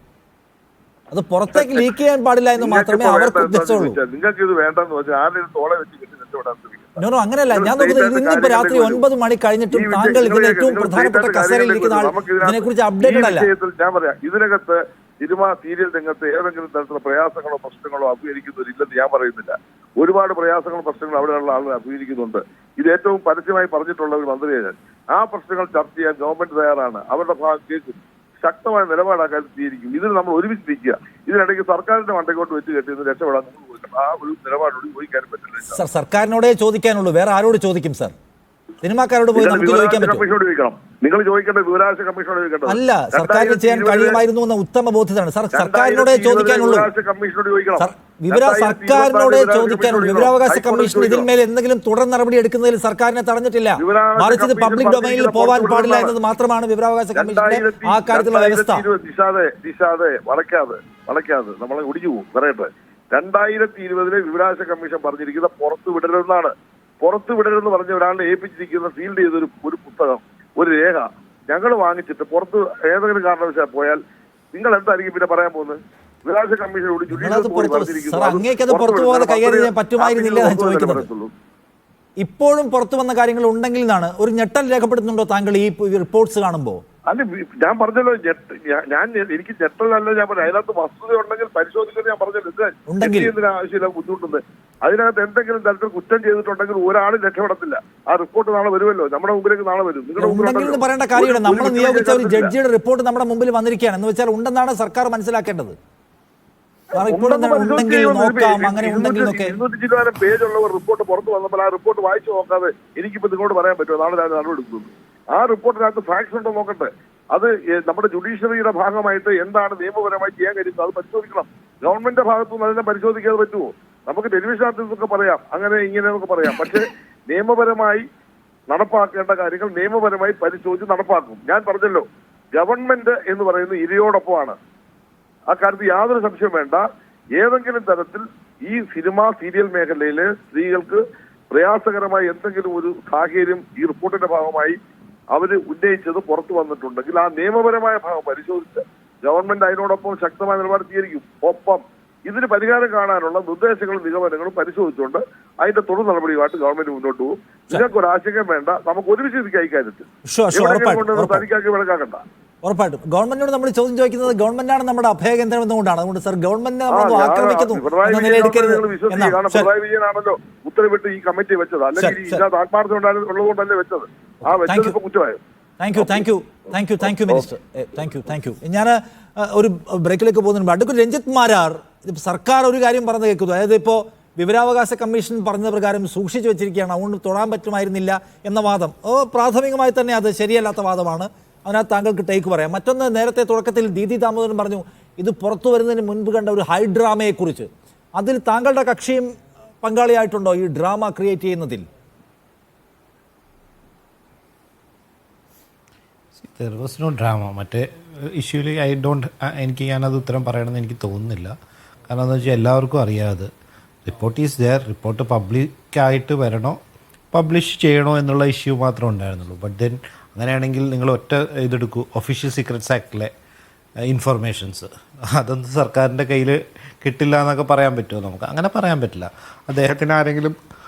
അത് പുറത്തേക്ക് ലീക്ക് ചെയ്യാൻ പാടില്ല എന്ന് മാത്രമേ അവർക്ക് ഉദ്ദേശിച്ചുള്ളൂ. നിങ്ങൾക്ക് ഇത് വേണ്ടെന്ന് വെച്ചാൽ ആരെയും തോളെ വെച്ച് കെട്ടി രക്ഷപ്പെടാൻ ശ്രമിക്കും. നോ, അങ്ങനെയല്ല ഞാൻ നോക്കുന്നത്. ഇന്നിപ്പോ രാത്രി 9 മണി കഴിഞ്ഞിട്ടും താങ്കൾ ഇതിൽ ഏറ്റവും പ്രധാനപ്പെട്ട കസേരയിൽ ഇരിക്കുന്ന ആൾ ഇതിനെ കുറിച്ച് അപ്ഡേറ്റഡ് അല്ല. ഞാൻ പറയാം, ഇതിനകത്ത് സിനിമ സീരിയൽ രംഗത്ത് ഏതെങ്കിലും തരത്തിലുള്ള പ്രയാസങ്ങളോ പ്രശ്നങ്ങളോ അഭിമുഖീകരിക്കുന്നവരില്ലെന്ന് ഞാൻ പറയുന്നില്ല. ഒരുപാട് പ്രയാസങ്ങളും പ്രശ്നങ്ങളും അവിടെയുള്ള ആളുകൾ അഭിമുഖീകരിക്കുന്നുണ്ട്. ഇത് ഏറ്റവും പരസ്യമായി പറഞ്ഞിട്ടുള്ള ഒരു മന്ത്രിയാണ്. ആ പ്രശ്നങ്ങൾ ചർച്ച ചെയ്യാൻ ഗവൺമെന്റ് തയ്യാറാണ്. അവരുടെ ഭാഗം കേൾക്കും. ശക്തമായ നിലപാടാക്കാൻ സ്വീകരിക്കും. ഇതിന് നമ്മൾ ഒരുമിച്ച് നിൽക്കുക. ഇതിനിടയ്ക്ക് സർക്കാരിന്റെ മണ്ടയ്ക്കോട്ട് വെച്ച് കെട്ടി രക്ഷപ്പെടാൻ നമ്മൾ പോയിക്കണം. ആ ഒരു നിലപാടോട് ചോദിക്കാനും പറ്റില്ല. സർ, സർക്കാരിനോടേ ചോദിക്കാനുള്ളൂ, വേറെ ആരോട് ചോദിക്കും സർ? സിനിമാക്കാരോട് പോയി നമുക്ക് ചോദിക്കാൻ പറ്റും. നിങ്ങൾ ചോദിക്കേണ്ടത് വിവരാവകാശ കമ്മീഷനോട് ചോദിക്കേണ്ടത്. അല്ല, സർക്കാരിന് ചെയ്യാൻ കഴിയുമായിരുന്നു എന്ന ഉത്തമ ബോധ്യതാണ് സർ. സർക്കാരിനോടേ ചോദിക്കാനുള്ളൂ. സർക്കാരിനോടേ ചോദിക്കാനുള്ളൂ. വിവരാവകാശ കമ്മീഷൻ ഇതിന്മേൽ എന്തെങ്കിലും തുടർ നടപടി എടുക്കുന്നതിൽ സർക്കാരിനെ തടഞ്ഞിട്ടില്ല. മറിച്ച് ഇത് പബ്ലിക് ഡൊമൈനിൽ പോകാൻ പാടില്ല എന്നത് മാത്രമാണ് വിവരാവകാശ കമ്മീഷന്റെ ആ കാര്യത്തിലുള്ള വ്യവസ്ഥ. വളയ്ക്കാതെ നമ്മളെ ഒടിഞ്ഞു പോകും. പറയട്ടെ, 2020 വിവരാവകാശ കമ്മീഷൻ പറഞ്ഞിരിക്കുന്ന പുറത്തു വിടരുതെന്നാണ്. പുറത്തു വിടരുതെന്ന് പറഞ്ഞ ഒരാളെ ഏൽപ്പിച്ചിരിക്കുന്ന ഫീൽഡ് ചെയ്തൊരു പുസ്തകം, ഒരു രേഖ ഞങ്ങൾ വാങ്ങിച്ചിട്ട് പുറത്ത് ഏതെങ്കിലും കാരണവശാൽ പോയാൽ നിങ്ങൾ എന്തായിരിക്കും പിന്നെ പറയാൻ പോകുന്നത്? വിവരാവകാശ കമ്മീഷനോട് അങ്ങേക്കത് പുറത്തു പോകാതെ കൈകാര്യം ചെയ്യാൻ പറ്റുമായിരുന്നില്ല എന്ന് ചോദിക്കുന്നത്. ഇപ്പോഴും പുറത്തു വന്ന കാര്യങ്ങൾ ഉണ്ടെങ്കിൽ എന്നാണ് ഒരു ഞെട്ടൽ രേഖപ്പെടുത്തുന്നുണ്ടോ താങ്കൾ ഈ റിപ്പോർട്ട്സ് കാണുമ്പോൾ? അല്ല, ഞാൻ പറഞ്ഞല്ലോ, എനിക്ക് ഞെട്ടലല്ല ഞാൻ പറഞ്ഞു. അതിനകത്ത് വസ്തുത ഉണ്ടെങ്കിൽ പരിശോധിക്കുന്നത് ഞാൻ പറഞ്ഞല്ലോ. എന്തിനാ ആവശ്യമില്ല ബുദ്ധിമുട്ടുണ്ട്? അതിനകത്ത് എന്തെങ്കിലും തരത്തിൽ കുറ്റം ചെയ്തിട്ടുണ്ടെങ്കിൽ ഒരാളും രക്ഷപ്പെടത്തില്ല. ആ റിപ്പോർട്ട് നാളെ വരുമല്ലോ, നമ്മുടെ മുമ്പിലേക്ക് നാളെ വരും. നിങ്ങളുടെ പറയേണ്ട കാര്യമില്ല. നമ്മൾ നിയോഗിച്ച ഒരു ജഡ്ജിയുടെ റിപ്പോർട്ട് നമ്മുടെ മുമ്പിൽ വന്നിരിക്കുകയാണ് എന്ന് വെച്ചാൽ ഉണ്ടെന്നാണ് സർക്കാർ മനസ്സിലാക്കേണ്ടത്. ഉണ്ടെങ്കിൽ നോക്കാം, അങ്ങനെ ഉണ്ടെങ്കിൽ 200 പേജുള്ള ഒരു റിപ്പോർട്ട് പുറത്തു വന്നപ്പോൾ ആ റിപ്പോർട്ട് വായിച്ചു നോക്കാതെ എനിക്കിപ്പോ നിങ്ങളോട് പറയാൻ പറ്റുമോ നാളെ ഞാൻ നടപടിയെടുക്കുന്നു? ആ റിപ്പോർട്ടിനകത്ത് ഫാക്ട്സ് ഉണ്ടോ നോക്കട്ടെ. അത് നമ്മുടെ ജുഡീഷ്യറിയുടെ ഭാഗമായിട്ട് എന്താണ് നിയമപരമായി ചെയ്യാൻ കഴിയുന്നത് അത് പരിശോധിക്കണം. ഗവൺമെന്റിന്റെ ഭാഗത്തുനിന്ന് അതിനെ പരിശോധിക്കാതെ പറ്റുമോ? നമുക്ക് ടെലിവിഷനകത്തൊക്കെ പറയാം, അങ്ങനെ ഇങ്ങനെയൊക്കെ പറയാം. പക്ഷെ നിയമപരമായി നടപ്പാക്കേണ്ട കാര്യങ്ങൾ നിയമപരമായി പരിശോധിച്ച് നടപ്പാക്കും. ഞാൻ പറഞ്ഞല്ലോ, ഗവൺമെന്റ് എന്ന് പറയുന്നത് ഇരയോടൊപ്പമാണ്. ആ കാര്യത്തിൽ യാതൊരു സംശയം വേണ്ട. ഏതെങ്കിലും തരത്തിൽ ഈ സിനിമ സീരിയൽ മേഖലയിലെ സ്ത്രീകൾക്ക് പ്രയാസകരമായ എന്തെങ്കിലും ഒരു സാഹചര്യം ഈ റിപ്പോർട്ടിന്റെ ഭാഗമായി അവര് ഉന്നയിച്ചത് പുറത്തു വന്നിട്ടുണ്ടെങ്കിൽ ആ നിയമപരമായ ഭാഗം പരിശോധിച്ച് ഗവൺമെന്റ് അതിനോടൊപ്പം ശക്തമായ നിലപാട് സ്വീകരിക്കും. ഒപ്പം ഇതിന് പരിഹാരം കാണാനുള്ള നിർദ്ദേശങ്ങളും നിഗമനങ്ങളും പരിശോധിച്ചുകൊണ്ട് അതിന്റെ തുടർ നടപടിയുമായിട്ട് ഗവൺമെന്റ് മുന്നോട്ട് പോകും. നിങ്ങൾക്ക് ഒരു ആശങ്കം വേണ്ട. നമുക്ക് ഒരുമിച്ച് ഇരിക്കാം ഇക്കാര്യത്തിൽ. തനിക്കാക്കി വിളക്കാക്കണ്ട. ഉറപ്പായിട്ടും ഗവൺമെന്റിനോട് നമ്മൾ ചോദ്യം ചോദിക്കുന്നത് ഗവൺമെന്റാണ് നമ്മുടെ അഭയകേന്ദ്രം എന്നുകൊണ്ടാണ്. അതുകൊണ്ട് സർ, ഗവൺമെന്റിനെ നമ്മൾ ആക്രമിക്കുന്നു എന്ന നിലയെടുക്കരുത്. പിണറായി വിജയനാണല്ലോ ഉത്തരവിട്ട് ഈ കമ്മിറ്റി വെച്ചത്. അല്ലെങ്കിൽ ഇതിനകത്ത് ആത്മാർത്ഥം ഉള്ളതുകൊണ്ടല്ലേ വെച്ചത്. ആ വെച്ചത് ഇപ്പൊ കുറ്റമായോ? Thank you minister. Thank you. ഞാൻ ഒരു ബ്രേക്കിലേക്ക് പോകുന്നുണ്ട്. അഡ്വക്കേറ്റ് രഞ്ജിത്ത് മാരാർ, സർക്കാർ ഒരു കാര്യം പറഞ്ഞു കേൾക്കുന്നു. അതായത് ഇപ്പോൾ വിവരാവകാശ കമ്മീഷൻ പറഞ്ഞ പ്രകാരം സൂക്ഷിച്ചു വെച്ചിരിക്കുകയാണ്, അതുകൊണ്ട് തൊടാൻ പറ്റുമായിരുന്നില്ല എന്ന വാദം പ്രാഥമികമായി തന്നെ അത് ശരിയല്ലാത്ത വാദമാണ്. അതിനകത്ത് താങ്കൾക്ക് ടേക്ക് പറയാം. മറ്റൊന്ന്, നേരത്തെ തുടക്കത്തിൽ ദീദി ദാമോദരൻ പറഞ്ഞു ഇത് പുറത്തു വരുന്നതിന് മുൻപ് കണ്ട ഒരു ഹൈ ഡ്രാമയെക്കുറിച്ച്. അതിൽ താങ്കളുടെ കക്ഷിയും പങ്കാളിയായിട്ടുണ്ടോ ഈ ഡ്രാമ ക്രിയേറ്റ് ചെയ്യുന്നതിൽ? There was no drama. മറ്റേ ഇഷ്യൂല് ഞാനത് ഉത്തരം പറയണമെന്ന് എനിക്ക് തോന്നുന്നില്ല. കാരണം എന്താ വെച്ചാൽ എല്ലാവർക്കും അറിയാതെ റിപ്പോർട്ട് ഈസ് ദെയർ. റിപ്പോർട്ട് പബ്ലിക്കായിട്ട് വരണോ പബ്ലിഷ് ചെയ്യണോ എന്നുള്ള ഇഷ്യൂ മാത്രമേ ഉണ്ടായിരുന്നുള്ളൂ. ബട്ട് ദെൻ അങ്ങനെയാണെങ്കിൽ നിങ്ങൾ ഒറ്റ ഇതെടുക്കൂ, ഒഫീഷ്യൽ സീക്രട്സ് ആക്ടിലെ ഇൻഫർമേഷൻസ് അതൊന്നും സർക്കാരിൻ്റെ കയ്യിൽ കിട്ടില്ല എന്നൊക്കെ പറയാൻ പറ്റുമോ? നമുക്ക് അങ്ങനെ പറയാൻ പറ്റില്ല. അദ്ദേഹത്തിന് ആരെങ്കിലും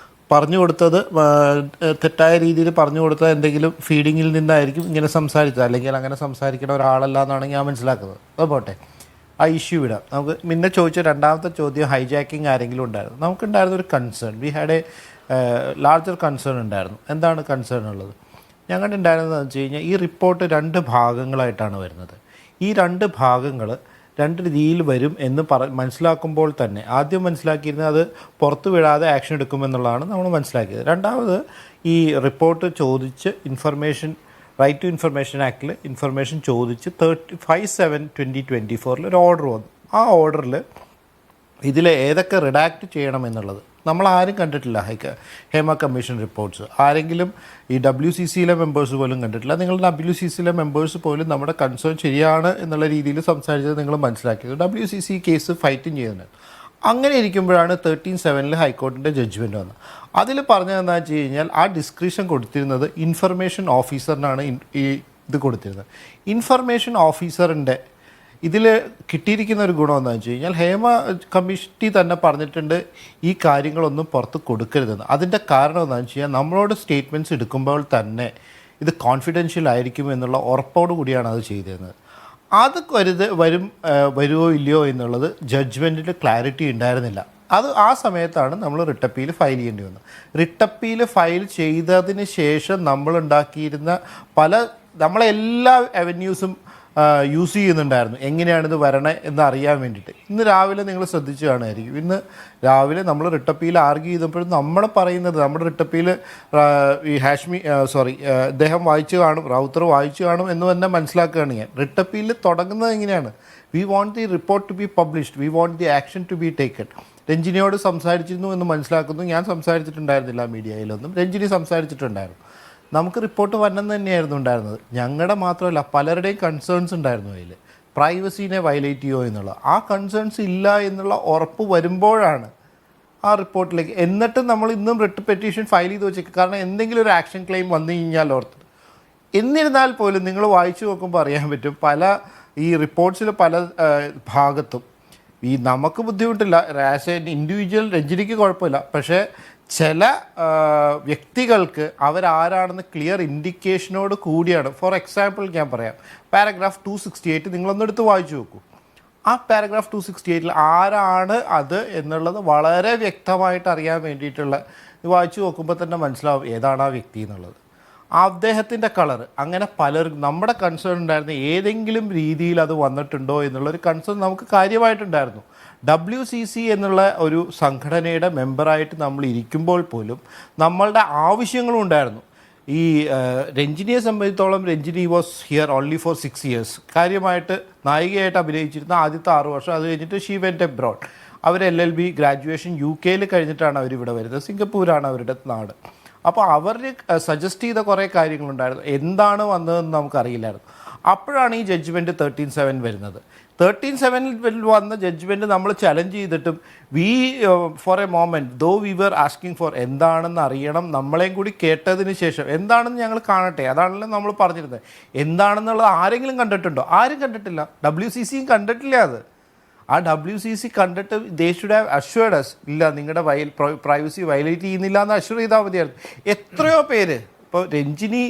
പറഞ്ഞു കൊടുത്തത് തെറ്റായ രീതിയിൽ പറഞ്ഞു കൊടുത്തത് എന്തെങ്കിലും ഫീഡിങ്ങിൽ നിന്നായിരിക്കും ഇങ്ങനെ സംസാരിച്ചത്, അല്ലെങ്കിൽ അങ്ങനെ സംസാരിക്കുന്ന ഒരാളല്ല എന്നാണ് ഞാൻ മനസ്സിലാക്കുന്നത്. അത് പോട്ടെ, ആ ഇഷ്യൂ വിടാം. നമുക്ക് പിന്നെ ചോദിച്ച രണ്ടാമത്തെ ചോദ്യം ഹൈജാക്കിങ് ആരെങ്കിലും ഉണ്ടായിരുന്നു. നമുക്കുണ്ടായിരുന്ന ഒരു concern, we had A larger concern ഉണ്ടായിരുന്നു. എന്താണ് കൺസേൺ ഉള്ളത്? ഞങ്ങളുടെ ഉണ്ടായിരുന്നതെന്ന് വെച്ച് കഴിഞ്ഞാൽ ഈ റിപ്പോർട്ട് 2 ഭാഗങ്ങളായിട്ടാണ് വരുന്നത്. ഈ 2 ഭാഗങ്ങൾ 2 രീതിയിൽ വരും എന്ന് മനസ്സിലാക്കുമ്പോൾ തന്നെ ആദ്യം മനസ്സിലാക്കിയിരുന്നത് അത് പുറത്തു വിടാതെ ആക്ഷൻ എടുക്കുമെന്നുള്ളതാണ് നമ്മൾ മനസ്സിലാക്കിയത്. രണ്ടാമത് ഈ റിപ്പോർട്ട് ചോദിച്ച് ഇൻഫർമേഷൻ റൈറ്റ് ടു ഇൻഫർമേഷൻ ആക്ടിൽ ഇൻഫർമേഷൻ ചോദിച്ച് 35/7/2024 ഒരു ഓർഡർ വന്നു. ആ ഓർഡറിൽ ഇതിൽ ഏതൊക്കെ റിഡാക്റ്റ് ചെയ്യണമെന്നുള്ളത് നമ്മൾ ആരും കണ്ടിട്ടില്ല. ഹേമ കമ്മീഷൻ റിപ്പോർട്ട്സ് ആരെങ്കിലും ഈ WCCയിലെ മെമ്പേഴ്സ് പോലും കണ്ടിട്ടില്ല. നിങ്ങൾ WCCയിലെ മെമ്പേഴ്സ് പോലും നമ്മുടെ കൺസേൺ ശരിയാണ് എന്നുള്ള രീതിയിൽ സംസാരിച്ചത് നിങ്ങൾ മനസ്സിലാക്കിയത്. WCC കേസ് ഫൈറ്റും ചെയ്യുന്നുണ്ട്. അങ്ങനെ ഇരിക്കുമ്പോഴാണ് 13/7 ഹൈക്കോടതിൻ്റെ ജഡ്ജ്മെൻറ്റ് വന്നത്. അതിൽ പറഞ്ഞതെന്ന് വെച്ച് കഴിഞ്ഞാൽ ആ ഡിസ്ക്രിപ്ഷൻ കൊടുത്തിരുന്നത് ഇൻഫർമേഷൻ ഓഫീസറിനാണ് ഈ ഇത് കൊടുത്തിരുന്നത്. ഇൻഫർമേഷൻ ഓഫീസറിൻ്റെ ഇതിൽ കിട്ടിയിരിക്കുന്ന ഒരു ഗുണം എന്താണെന്ന് വെച്ച് കഴിഞ്ഞാൽ ഹേമ കമ്മിറ്റി തന്നെ പറഞ്ഞിട്ടുണ്ട് ഈ കാര്യങ്ങളൊന്നും പുറത്ത് കൊടുക്കരുതെന്ന്. അതിൻ്റെ കാരണം എന്താണെന്ന് വെച്ച് കഴിഞ്ഞാൽ നമ്മളോട് സ്റ്റേറ്റ്മെൻറ്റ്സ് എടുക്കുമ്പോൾ തന്നെ ഇത് കോൺഫിഡൻഷ്യൽ ആയിരിക്കും എന്നുള്ള ഉറപ്പോടു കൂടിയാണ് അത് ചെയ്തിരുന്നത്. അത് വരുമോ ഇല്ലയോ എന്നുള്ളത് ജഡ്ജ്മെൻറ്റിൽ ക്ലാരിറ്റി ഉണ്ടായിരുന്നില്ല. അത് ആ സമയത്താണ് നമ്മൾ റിട്ട് അപ്പീൽ ഫയൽ ചെയ്യേണ്ടി വന്നത്. റിട്ട് അപ്പീൽ ഫയൽ ചെയ്തതിന് ശേഷം നമ്മളുണ്ടാക്കിയിരുന്ന നമ്മളെല്ലാ അവന്യൂസും യൂസ് ചെയ്യുന്നുണ്ടായിരുന്നു എങ്ങനെയാണിത് വരണേ എന്ന് അറിയാൻ വേണ്ടിയിട്ട്. ഇന്ന് രാവിലെ നിങ്ങൾ ശ്രദ്ധിച്ചു കാണുമായിരിക്കും, ഇന്ന് രാവിലെ നമ്മൾ റിട്ട് അപ്പീൽ ആർഗ്യൂ ചെയ്തപ്പോഴും നമ്മൾ പറയുന്നത് നമ്മുടെ റിട്ട് അപ്പീൽ ഈ അദ്ദേഹം വായിച്ചു കാണും, റൗത്തർ വായിച്ചു കാണും എന്ന് തന്നെ മനസ്സിലാക്കുകയാണ് ഞാൻ. റിട്ട് അപ്പീൽ തുടങ്ങുന്നത് എങ്ങനെയാണ്? We want the report to be published, we want the action to be taken. രഞ്ജിനിയോട് സംസാരിച്ചിരുന്നു എന്ന് മനസ്സിലാക്കുന്നു. ഞാൻ സംസാരിച്ചിട്ടുണ്ടായിരുന്നില്ല മീഡിയയിലൊന്നും, രഞ്ജിനി സംസാരിച്ചിട്ടുണ്ടായിരുന്നു. നമുക്ക് റിപ്പോർട്ട് വരണം തന്നെയായിരുന്നു ഉണ്ടായിരുന്നത്. ഞങ്ങളുടെ മാത്രമല്ല പലരുടെയും കൺസേൺസ് ഉണ്ടായിരുന്നു അതിൽ, പ്രൈവസീനെ വയലേറ്റ് ചെയ്യുമോ എന്നുള്ള. ആ കൺസേൺസ് ഇല്ല എന്നുള്ള ഉറപ്പ് വരുമ്പോഴാണ് ആ റിപ്പോർട്ടിലേക്ക്. എന്നിട്ടും നമ്മൾ ഇന്നും റിട്ട് പെറ്റീഷൻ ഫയൽ ചെയ്ത് വെച്ചേക്കും, കാരണം എന്തെങ്കിലും ഒരു ആക്ഷൻ ക്ലെയിം വന്നു കഴിഞ്ഞാൽ ഓർത്ത്. എന്നിരുന്നാൽ പോലും നിങ്ങൾ വായിച്ചു നോക്കുമ്പോൾ അറിയാൻ പറ്റും, ഈ റിപ്പോർട്ട്സിൽ പല ഭാഗത്തും ഈ നമുക്ക് ബുദ്ധിമുട്ടില്ല, ആസ് എ ഇൻഡിവിജ്വൽ രഞ്ജിനിക്ക് കുഴപ്പമില്ല, പക്ഷേ ചില വ്യക്തികൾക്ക് അവരാരാണെന്ന് ക്ലിയർ ഇൻഡിക്കേഷനോട് കൂടിയാണ്. ഫോർ എക്സാമ്പിൾ ഞാൻ പറയാം, പാരഗ്രാഫ് 268 നിങ്ങളൊന്നെടുത്ത് വായിച്ചു നോക്കൂ. ആ പാരഗ്രാഫ് 268 ആരാണ് അത് എന്നുള്ളത് വളരെ വ്യക്തമായിട്ട് അറിയാൻ വേണ്ടിയിട്ടുള്ള വായിച്ചു നോക്കുമ്പോൾ തന്നെ മനസ്സിലാവും ഏതാണ് ആ വ്യക്തി എന്നുള്ളത്, അദ്ദേഹത്തിൻ്റെ കളർ. അങ്ങനെ പലർക്കും നമ്മുടെ കൺസേൺ ഉണ്ടായിരുന്നു, ഏതെങ്കിലും രീതിയിൽ അത് വന്നിട്ടുണ്ടോ എന്നുള്ളൊരു കൺസേൺ നമുക്ക് കാര്യമായിട്ടുണ്ടായിരുന്നു. WCC എന്നുള്ള ഒരു സംഘടനയുടെ മെമ്പറായിട്ട് നമ്മൾ ഇരിക്കുമ്പോൾ പോലും നമ്മളുടെ ആവശ്യങ്ങളും ഉണ്ടായിരുന്നു. ഈ രഞ്ജിനിയെ സംബന്ധിച്ചോളം Ranjini was here only for 6 years. കാര്യമായിട്ട് നായികയായിട്ട് അഭിനയിച്ചിരുന്ന ആദ്യത്തെ 6 വർഷം. അത് കഴിഞ്ഞിട്ട് ഷീ വെന്റ് എബ്രോഡ്. അവർ LLB ഗ്രാജുവേഷൻ UK കഴിഞ്ഞിട്ടാണ് അവരിവിടെ വരുന്നത്. സിംഗപ്പൂരാണ് അവരുടെ നാട്. അപ്പോൾ അവർ സജസ്റ്റ് ചെയ്ത കുറേ കാര്യങ്ങളുണ്ടായിരുന്നു. എന്താണ് വന്നതെന്ന് നമുക്കറിയില്ലായിരുന്നു. അപ്പോഴാണ് ഈ ജഡ്ജ്മെൻറ്റ് 13/7 വരുന്നത്. 13/7 വന്ന ജഡ്ജ്മെൻറ്റ് നമ്മൾ ചലഞ്ച് ചെയ്തിട്ടും for a moment though we were asking for എന്താണെന്ന് അറിയണം, നമ്മളെയും കൂടി കേട്ടതിന് ശേഷം എന്താണെന്ന് ഞങ്ങൾ കാണട്ടെ, അതാണല്ലോ നമ്മൾ പറഞ്ഞിരുന്നത്. എന്താണെന്നുള്ളത് ആരെങ്കിലും കണ്ടിട്ടുണ്ടോ? ആരും കണ്ടിട്ടില്ല. WCCയും കണ്ടിട്ടില്ല. ആ WCC കണ്ടിട്ട് they should have assured us, ഇല്ല നിങ്ങളുടെ പ്രൈവസി വയലേറ്റ് ചെയ്യുന്നില്ല എന്ന് അഷ്വർ ചെയ്താൽ മതിയായിരുന്നു. എത്രയോ പേര്, ഇപ്പോൾ Ranjini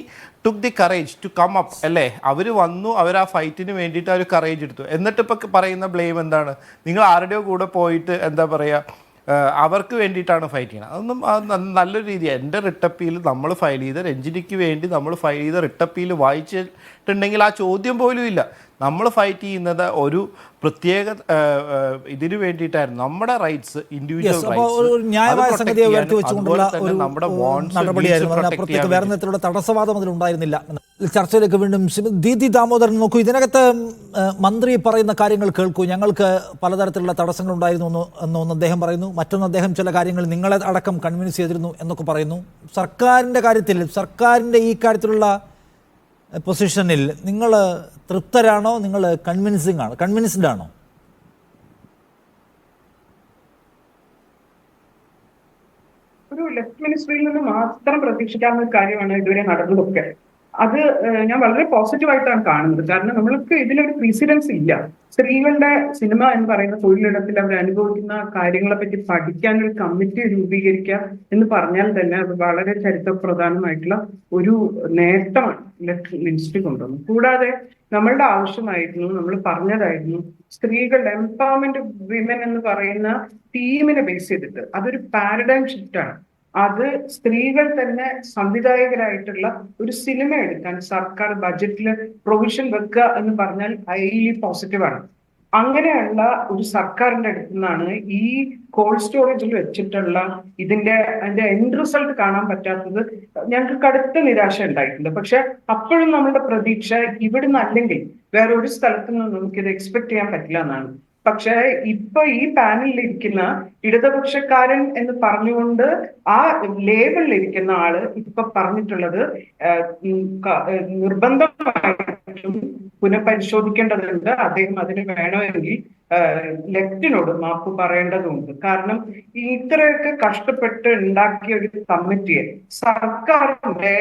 took the courage to come up അല്ലേ, അവർ വന്നു, അവർ ആ ഫൈറ്റിന് വേണ്ടിയിട്ട് അവർ കറേജ് എടുത്തു. എന്നിട്ട് ഇപ്പോൾ പറയുന്ന ബ്ലെയിം എന്താണ്? നിങ്ങൾ ആരുടെയോ കൂടെ പോയിട്ട് എന്താ പറയുക, അവർക്ക് വേണ്ടിയിട്ടാണ് ഫൈറ്റ് ചെയ്യുന്നത്. അതൊന്നും നല്ലൊരു രീതിയാണ്. എൻ്റെ റിട്ടപ്പീൽ നമ്മൾ ഫയൽ ചെയ്ത് രഞ്ജിനിക്ക് വേണ്ടി നമ്മൾ ഫയൽ ചെയ്ത റിട്ടപ്പീൽ വായിച്ചിട്ടുണ്ടെങ്കിൽ ആ ചോദ്യം പോലും ഇല്ല. നമ്മൾ ഫൈറ്റ് ചെയ്യുന്നത് ഒരു പ്രത്യേക ഇതിനു വേണ്ടിയിട്ടായിരുന്നു, നമ്മുടെ റൈറ്റ്സ്, ഇൻഡിവിജ്വൽ അപ്പുറത്തേക്ക് വേറെ തരത്തിലുള്ള തടസ്സവാദം അതിലുണ്ടായിരുന്നില്ല. ചർച്ചയിലേക്ക് വീണ്ടും ദീദി ദാമോദരൻ നോക്കൂ, ഇതിനകത്ത് മന്ത്രി പറയുന്ന കാര്യങ്ങൾ കേൾക്കൂ. ഞങ്ങൾക്ക് പലതരത്തിലുള്ള തടസ്സങ്ങൾ ഉണ്ടായിരുന്നു എന്നൊന്ന് അദ്ദേഹം പറയുന്നു, മറ്റൊന്ന് അദ്ദേഹം ചില കാര്യങ്ങൾ നിങ്ങളെ അടക്കം കൺവിൻസ് ചെയ്തിരുന്നു എന്നൊക്കെ പറയുന്നു. സർക്കാരിൻ്റെ കാര്യത്തിൽ, സർക്കാരിൻ്റെ ഈ കാര്യത്തിലുള്ള പൊസിഷനിൽ നിങ്ങൾ തൃപ്തരാണോ, നിങ്ങൾ കൺവിൻസ്ഡ് ആണോ? ഒരു ലെഫ്റ്റ് മിനിസ്ട്രിയിൽ നിന്ന് മാത്രം പ്രതീക്ഷിക്കാവുന്ന ഒരു കാര്യമാണ് ഇതുവരെ നടന്നതൊക്കെ. അത് ഞാൻ വളരെ പോസിറ്റീവായിട്ടാണ് കാണുന്നത്. കാരണം നമ്മൾക്ക് ഇതിലൊരു പ്രീസിഡൻസ് ഇല്ല. സ്ത്രീകളുടെ സിനിമ എന്ന് പറയുന്ന തൊഴിലിടത്തിൽ അവർ അനുഭവിക്കുന്ന കാര്യങ്ങളെ പറ്റി പഠിക്കാൻ ഒരു കമ്മിറ്റി രൂപീകരിക്കുക എന്ന് പറഞ്ഞാൽ തന്നെ അത് വളരെ ചരിത്രപ്രധാനമായിട്ടുള്ള ഒരു നേട്ടമാണ് ലെഫ്റ്റ് മിനിസ്ട്രി കൊണ്ടുവന്നത്. കൂടാതെ നമ്മളുടെ ആവശ്യമായിരുന്നു, നമ്മൾ പറഞ്ഞതായിരുന്നു, സ്ത്രീകളുടെ എംപവർമെന്റ് വിമൻ എന്ന് പറയുന്ന തീമിനെ ബേസ് ചെയ്തിട്ട് അതൊരു പാരഡൈം ഷിഫ്റ്റ് ആണ്. അത് സ്ത്രീകൾ തന്നെ സംവിധായകരായിട്ടുള്ള ഒരു സിനിമ എടുക്കാൻ സർക്കാർ ബജറ്റിൽ പ്രൊവിഷൻ വെക്കുക എന്ന് പറഞ്ഞാൽ ഹൈലി പോസിറ്റീവാണ്. അങ്ങനെയുള്ള ഒരു സർക്കാരിന്റെ അടുത്ത് നിന്നാണ് ഈ കോൾഡ് സ്റ്റോറേജിൽ വെച്ചിട്ടുള്ള അതിന്റെ എൻഡ് റിസൾട്ട് കാണാൻ പറ്റാത്തത് ഞങ്ങൾക്ക് കടുത്ത നിരാശ ഉണ്ടായിട്ടുണ്ട്. പക്ഷെ അപ്പോഴും നമ്മളുടെ പ്രതീക്ഷ ഇവിടുന്ന് അല്ലെങ്കിൽ വേറെ ഒരു സ്ഥലത്തു നിന്ന് നമുക്കിത് എക്സ്പെക്ട് ചെയ്യാൻ പറ്റില്ല എന്നാണ്. പക്ഷെ ഇപ്പൊ ഈ പാനലിൽ ഇരിക്കുന്ന ഇടതുപക്ഷക്കാരൻ എന്ന് പറഞ്ഞുകൊണ്ട് ആ ലേബലിൽ ഇരിക്കുന്ന ആള് ഇപ്പൊ പറഞ്ഞിട്ടുള്ളത് നിർബന്ധമായിട്ടും പുനഃപരിശോധിക്കേണ്ടതുണ്ട്. അദ്ദേഹം അതിന് വേണമെങ്കിൽ ലെഫ്റ്റിനോട് മാപ്പ് പറയേണ്ടതുണ്ട്. കാരണം ഇത്രയൊക്കെ കഷ്ടപ്പെട്ട് ഉണ്ടാക്കിയ ഒരു കമ്മിറ്റിയെ, സർക്കാരിന്റെ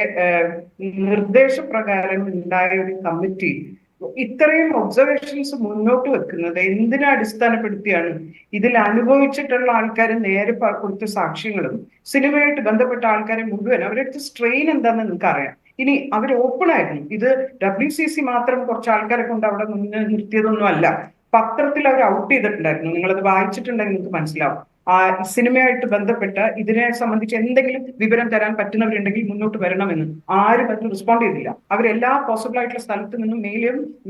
നിർദ്ദേശപ്രകാരം ഉണ്ടായ ഒരു കമ്മിറ്റി ഇത്രയും ഒബ്സർവേഷൻസ് മുന്നോട്ട് വെക്കുന്നത് എന്തിനെ അടിസ്ഥാനപ്പെടുത്തിയാണ്? ഇതിൽ അനുഭവിച്ചിട്ടുള്ള ആൾക്കാരെ നേരെ കൊടുത്ത സാക്ഷ്യങ്ങളും സിനിമയായിട്ട് ബന്ധപ്പെട്ട ആൾക്കാരെ മുഴുവൻ അവരുടെ സ്ട്രെയിൻ എന്താണെന്ന് നിങ്ങൾക്ക് അറിയാം. ഇനി അവർ ഓപ്പൺ ആയിരുന്നു. ഇത് WCC മാത്രം കുറച്ച് ആൾക്കാരെ കൊണ്ട് അവിടെ മുന്നേ നിർത്തിയതൊന്നും അല്ല. പത്രത്തിൽ അവർ ഔട്ട് ചെയ്തിട്ടുണ്ടായിരുന്നു. നിങ്ങളത് വായിച്ചിട്ടുണ്ടെങ്കിൽ നിങ്ങൾക്ക് മനസ്സിലാവും. സിനിമയായിട്ട് ബന്ധപ്പെട്ട് ഇതിനെ സംബന്ധിച്ച് എന്തെങ്കിലും വിവരം തരാൻ പറ്റുന്നവരുണ്ടെങ്കിൽ മുന്നോട്ട് വരണമെന്ന് ആരും അതിന് റെസ്പോണ്ട് ചെയ്തില്ല. അവരെല്ലാ പോസിബിൾ ആയിട്ടുള്ള സ്ഥലത്ത് നിന്നും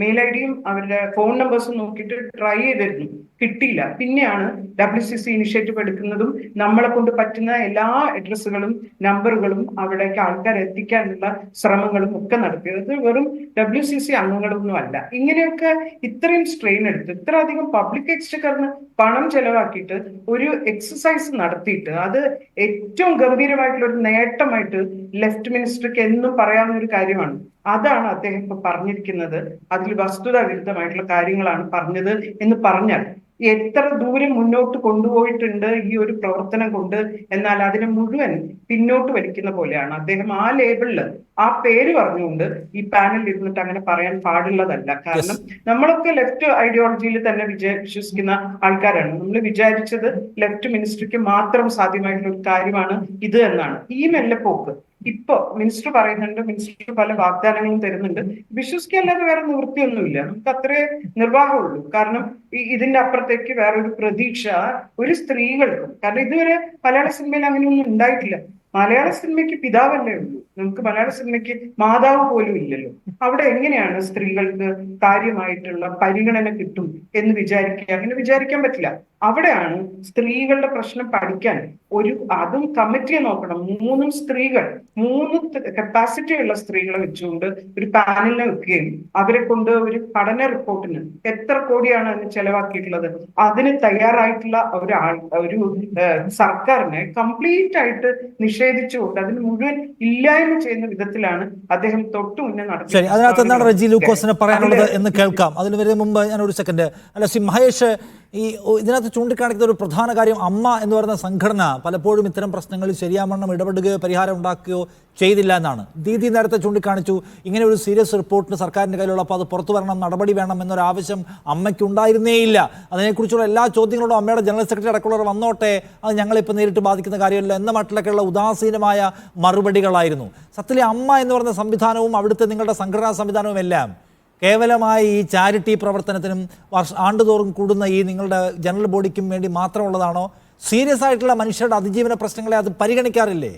മെയിൽ ID-യും അവരുടെ ഫോൺ നമ്പേഴ്സും നോക്കിയിട്ട് ട്രൈ ചെയ്തിരുന്നു, കിട്ടിയില്ല. പിന്നെയാണ് WCC ഇനിഷ്യേറ്റീവ് എടുക്കുന്നതും നമ്മളെ കൊണ്ട് പറ്റുന്ന എല്ലാ അഡ്രസ്സുകളും നമ്പറുകളും അവിടേക്ക് ആൾക്കാർ എത്തിക്കാനുള്ള ശ്രമങ്ങളും ഒക്കെ നടത്തിയത്. ഇത് വെറും WCC അംഗങ്ങളൊന്നും അല്ല. ഇങ്ങനെയൊക്കെ ഇത്രയും സ്ട്രെയിൻ എടുത്ത് ഇത്ര അധികം പബ്ലിക് എക്സ്ചക്കറിന് പണം ചെലവാക്കിയിട്ട് ഒരു എക്സസൈസ് നടത്തിയിട്ട് അത് ഏറ്റവും ഗംഭീരമായിട്ടുള്ള ഒരു നേട്ടമായിട്ട് ലെഫ്റ്റ് മിനിസ്റ്റർക്ക് എന്നും പറയാവുന്ന ഒരു കാര്യമാണ്. അതാണ് അദ്ദേഹം ഇപ്പൊ പറഞ്ഞിരിക്കുന്നത്. അതിൽ വസ്തുതാ വിരുദ്ധമായിട്ടുള്ള കാര്യങ്ങളാണ് പറഞ്ഞത് എന്ന് പറഞ്ഞാൽ എത്ര ദൂരം മുന്നോട്ട് കൊണ്ടുപോയിട്ടുണ്ട് ഈ ഒരു പ്രവർത്തനം കൊണ്ട്. എന്നാൽ അതിനെ മുഴുവൻ പിന്നോട്ട് വലിക്കുന്ന പോലെയാണ്. അദ്ദേഹം ആ ലേബിളില് ആ പേര് പറഞ്ഞുകൊണ്ട് ഈ പാനലിൽ ഇരുന്നിട്ട് അങ്ങനെ പറയാൻ പാടുള്ളതല്ല. കാരണം നമ്മളൊക്കെ ലെഫ്റ്റ് ഐഡിയോളജിയിൽ തന്നെ വിശ്വസിക്കുന്ന ആൾക്കാരാണ്. നമ്മൾ വിചാരിച്ചത് ലെഫ്റ്റ് മിനിസ്ട്രിക്ക് മാത്രം സാധ്യമായിട്ടുള്ള ഒരു കാര്യമാണ് ഇത് എന്നാണ്. ഈ മെല്ലെപ്പോക്ക് ഇപ്പൊ മിനിസ്റ്റർ പറയുന്നുണ്ട്, മിനിസ്റ്റർ പല വാഗ്ദാനങ്ങളും തരുന്നുണ്ട്. വിശ്വസിക്കല്ലാതെ വേറെ നിവൃത്തിയൊന്നുമില്ല. നമുക്ക് അത്രേ നിർവാഹമുള്ളൂ. കാരണം ഇതിന്റെ അപ്പുറത്തേക്ക് വേറൊരു പ്രതീക്ഷ ഒരു സ്ത്രീകൾക്കും, കാരണം ഇതുവരെ മലയാള സിനിമയിൽ അങ്ങനെയൊന്നും ഉണ്ടായിട്ടില്ല. മലയാള സിനിമയ്ക്ക് പിതാവല്ലേ ഉള്ളൂ, നമുക്ക് മലയാള സിനിമയ്ക്ക് മാതാവ് പോലും ഇല്ലല്ലോ. അവിടെ എങ്ങനെയാണ് സ്ത്രീകൾക്ക് കാര്യമായിട്ടുള്ള പരിഗണന കിട്ടും എന്ന് വിചാരിക്കുക? അങ്ങനെ വിചാരിക്കാൻ പറ്റില്ല. അവിടെയാണ് സ്ത്രീകളുടെ പ്രശ്നം പഠിക്കാൻ അതും കമ്മിറ്റിയെ നോക്കണം. 3 സ്ത്രീകൾ, 3 കപ്പാസിറ്റി ഉള്ള സ്ത്രീകളെ വെച്ചുകൊണ്ട് ഒരു പാനലിനെ വെക്കുകയും അവരെ കൊണ്ട് ഒരു പഠന റിപ്പോർട്ടിന് എത്ര കോടിയാണ് അതിന് ചെലവാക്കിയിട്ടുള്ളത് അതിന് തയ്യാറായിട്ടുള്ള ഒരു സർക്കാരിനെ കംപ്ലീറ്റ് ആയിട്ട് നിഷേധിച്ചുകൊണ്ട് അതിന് മുഴുവൻ ഇല്ലായ്മ ചെയ്യുന്ന വിധത്തിലാണ് അദ്ദേഹം തൊട്ടു മുന്നേ നടത്തി. ശരി, അതിനകത്ത് എന്താണ് റെജി ലൂക്കോസിന് പറയാനുള്ളത് എന്ന് കേൾക്കാം. അതിന് വരുന്ന മുമ്പ് ഞാൻ ഒരു സെക്കൻഡ്, മഹേഷ്, ഇതിനകത്ത് ചൂണ്ടിക്കാണിക്കുന്ന ഒരു പ്രധാന കാര്യം, അമ്മ എന്ന് പറയുന്ന സംഘടന പലപ്പോഴും ഇത്തരം പ്രശ്നങ്ങളിൽ ശരിയാവണ്ണം ഇടപെടുകയോ പരിഹാരം ഉണ്ടാക്കുകയോ ചെയ്തില്ല എന്നാണ്. ദീദി നേരത്തെ ചൂണ്ടിക്കാണിച്ചു, ഇങ്ങനെ ഒരു സീരിയസ് റിപ്പോർട്ടിന് സർക്കാരിൻ്റെ കയ്യിലുള്ളപ്പോൾ അത് പുറത്തു വരണം, നടപടി വേണം എന്നൊരാവശ്യം അമ്മയ്ക്ക് ഉണ്ടായിരുന്നേയില്ല. അതിനെക്കുറിച്ചുള്ള എല്ലാ ചോദ്യങ്ങളോടും അമ്മയുടെ ജനറൽ സെക്രട്ടറി അടക്കമുള്ളവർ വന്നോട്ടെ, അത് ഞങ്ങളിപ്പോൾ നേരിട്ട് ബാധിക്കുന്ന കാര്യമല്ല എന്ന മട്ടിലൊക്കെയുള്ള ഉദാസീനമായ മറുപടികളായിരുന്നു. സത്യത്തിൽ അമ്മ എന്ന് പറയുന്ന സംവിധാനവും അവിടുത്തെ നിങ്ങളുടെ സംഘടനാ സംവിധാനവും എല്ലാം കേവലമായി ഈ ചാരിറ്റി പ്രവർത്തനത്തിനും ആണ്ടുതോറും കൂടുന്ന ഈ നിങ്ങളുടെ ജനറൽ ബോഡിക്കും വേണ്ടി മാത്രമുള്ളതാണോ? സീരിയസ് ആയിട്ടുള്ള മനുഷ്യരുടെ അതിജീവന പ്രശ്നങ്ങളെ അത് പരിഗണിക്കാറില്ലേ?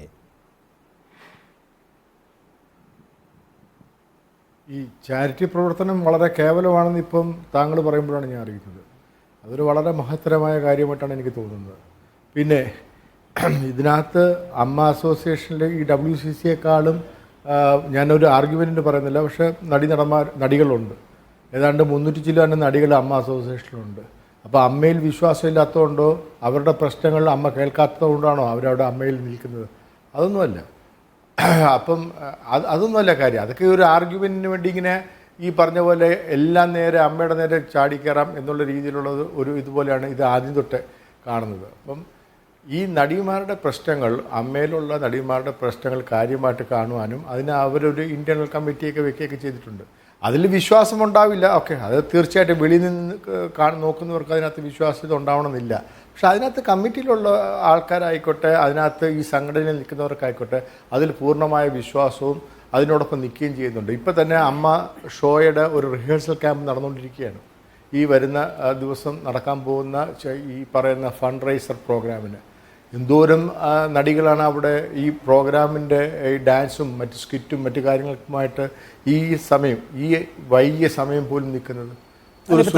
ഈ ചാരിറ്റി പ്രവർത്തനം വളരെ കേവലമാണെന്ന് ഇപ്പം താങ്കൾ പറയുമ്പോഴാണ് ഞാൻ അറിയുന്നത്. അതൊരു വളരെ മഹത്തരമായ കാര്യമായിട്ടാണ് എനിക്ക് തോന്നുന്നത്. പിന്നെ ഇതിനകത്ത് അമ്മ അസോസിയേഷനിൽ ഈ WCCയെക്കാളും ഞാനൊരു ആർഗ്യുമെൻറ്റ് പറയുന്നില്ല, പക്ഷേ നടികളുണ്ട്. ഏതാണ്ട് 300 ചില്ലാനും നടികൾ അമ്മ അസോസിയേഷനിലുണ്ട്. അപ്പോൾ അമ്മയിൽ വിശ്വാസമില്ലാത്തതുകൊണ്ടോ അവരുടെ പ്രശ്നങ്ങൾ അമ്മ കേൾക്കാത്തതുകൊണ്ടാണോ അവരവിടെ അമ്മയിൽ നിൽക്കുന്നത്? അതൊന്നുമല്ല. അപ്പം അതൊന്നുമല്ല കാര്യം. അതൊക്കെ ഒരു ആർഗ്യുമെൻറ്റിന് വേണ്ടി ഇങ്ങനെ ഈ പറഞ്ഞ പോലെ എല്ലാം നേരെ അമ്മയുടെ നേരെ ചാടിക്കയറാം എന്നുള്ള രീതിയിലുള്ളത് ഒരു ഇതുപോലെയാണ് ഇത് ആദ്യം തൊട്ട് കാണുന്നത്. അപ്പം ഈ നടിമാരുടെ പ്രശ്നങ്ങൾ, അമ്മയിലുള്ള നടിമാരുടെ പ്രശ്നങ്ങൾ കാര്യമായിട്ട് കാണുവാനും അതിന് അവരൊരു ഇൻറ്റേർണൽ കമ്മിറ്റിയൊക്കെ വെക്കുകയൊക്കെ ചെയ്തിട്ടുണ്ട്. അതിൽ വിശ്വാസമുണ്ടാവില്ല, ഓക്കെ, അത് തീർച്ചയായിട്ടും വെളിയിൽ നിന്ന് നോക്കുന്നവർക്ക് അതിനകത്ത് വിശ്വാസ്യത ഉണ്ടാവണമെന്നില്ല. പക്ഷെ അതിനകത്ത് കമ്മിറ്റിയിലുള്ള ആൾക്കാരായിക്കോട്ടെ, അതിനകത്ത് ഈ സംഘടനയിൽ നിൽക്കുന്നവർക്കായിക്കോട്ടെ, അതിൽ പൂർണ്ണമായ വിശ്വാസവും അതിനോടൊപ്പം നിൽക്കുകയും ചെയ്യുന്നുണ്ട്. ഇപ്പം തന്നെ അമ്മ ഷോയുടെ ഒരു റിഹേഴ്സൽ ക്യാമ്പ് നടന്നുകൊണ്ടിരിക്കുകയാണ്. ഈ വരുന്ന ദിവസം നടക്കാൻ പോകുന്ന ഈ പറയുന്ന ഫണ്ട് റൈസർ പ്രോഗ്രാമിന് എന്തോരം നടികളാണ് അവിടെ ഈ പ്രോഗ്രാമിൻ്റെ ഈ ഡാൻസും മറ്റ് സ്കിറ്റും മറ്റു കാര്യങ്ങൾക്കുമായിട്ട് ഈ സമയം, ഈ വൈകിയ സമയം പോലും നിൽക്കുന്നത്.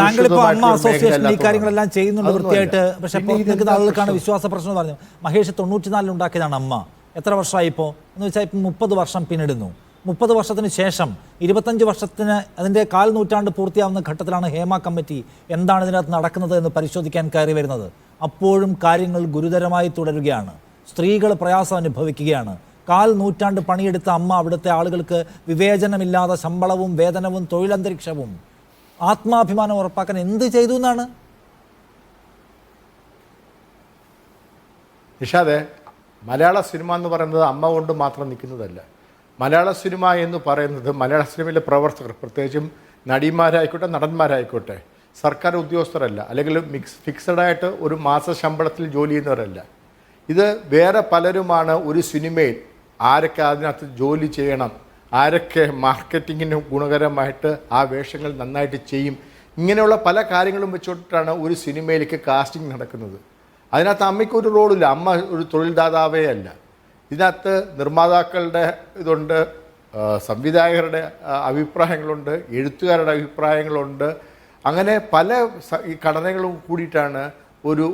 താങ്കളിപ്പോൾ അമ്മ അസോസിയേഷൻ ഈ കാര്യങ്ങളെല്ലാം ചെയ്യുന്നുണ്ട് വൃത്തിയായിട്ട്. പക്ഷെ നിൽക്കുന്ന ആളുകൾക്കാണ് വിശ്വാസ പ്രശ്നം പറഞ്ഞു. മഹേഷ് 94 ഉണ്ടാക്കിയതാണ് അമ്മ. എത്ര വർഷമായി ഇപ്പോൾ എന്ന് വെച്ചാൽ ഇപ്പം 30 വർഷം പിന്നിടുന്നു. 30 വർഷത്തിന് ശേഷം 25 വർഷത്തിന് അതിൻ്റെ 1/4 നൂറ്റാണ്ട് പൂർത്തിയാവുന്ന ഘട്ടത്തിലാണ് ഹേമ കമ്മിറ്റി എന്താണ് ഇതിനകത്ത് നടക്കുന്നത് എന്ന് പരിശോധിക്കാൻ കയറി വരുന്നത്. അപ്പോഴും കാര്യങ്ങൾ ഗുരുതരമായി തുടരുകയാണ്. സ്ത്രീകൾ പ്രയാസം അനുഭവിക്കുകയാണ്. 1/4 നൂറ്റാണ്ട് പണിയെടുത്ത അമ്മ അവിടുത്തെ ആളുകൾക്ക് വിവേചനമില്ലാതെ ശമ്പളവും വേതനവും തൊഴിലന്തരീക്ഷവും ആത്മാഭിമാനം ഉറപ്പാക്കാൻ എന്ത് ചെയ്തു എന്നാണ്? നിഷാദേ, മലയാള സിനിമ എന്ന് പറയുന്നത് അമ്മ കൊണ്ട് മാത്രം നിൽക്കുന്നതല്ല. മലയാള സിനിമ എന്ന് പറയുന്നത് മലയാള സിനിമയിലെ പ്രവർത്തകർ, പ്രത്യേകിച്ചും നടിമാരായിക്കോട്ടെ നടന്മാരായിക്കോട്ടെ, സർക്കാർ ഉദ്യോഗസ്ഥരല്ല, അല്ലെങ്കിൽ ഫിക്സഡായിട്ട് ഒരു മാസ ശമ്പളത്തിൽ ജോലി ചെയ്യുന്നവരല്ല. ഇത് വേറെ പലരുമാണ് ഒരു സിനിമയിൽ ആരൊക്കെ അതിനകത്ത് ജോലി ചെയ്യണം, ആരൊക്കെ മാർക്കറ്റിങ്ങിന് ഗുണകരമായിട്ട് ആ വേഷങ്ങൾ നന്നായിട്ട് ചെയ്യും, ഇങ്ങനെയുള്ള പല കാര്യങ്ങളും വെച്ചിട്ടാണ് ഒരു സിനിമയിലേക്ക് കാസ്റ്റിംഗ് നടക്കുന്നത്. അതിനകത്ത് അമ്മയ്ക്കൊരു റോളില്ല. അമ്മ ഒരു തൊഴിൽദാതാവേ അല്ല. ഇതിനകത്ത് നിർമ്മാതാക്കളുടെ ഇതുണ്ട്, സംവിധായകരുടെ അഭിപ്രായങ്ങളുണ്ട്, എഴുത്തുകാരുടെ അഭിപ്രായങ്ങളുണ്ട്. അങ്ങനെ പല ഈ ഘടനകളും കൂടിയിട്ടാണ് ഒരു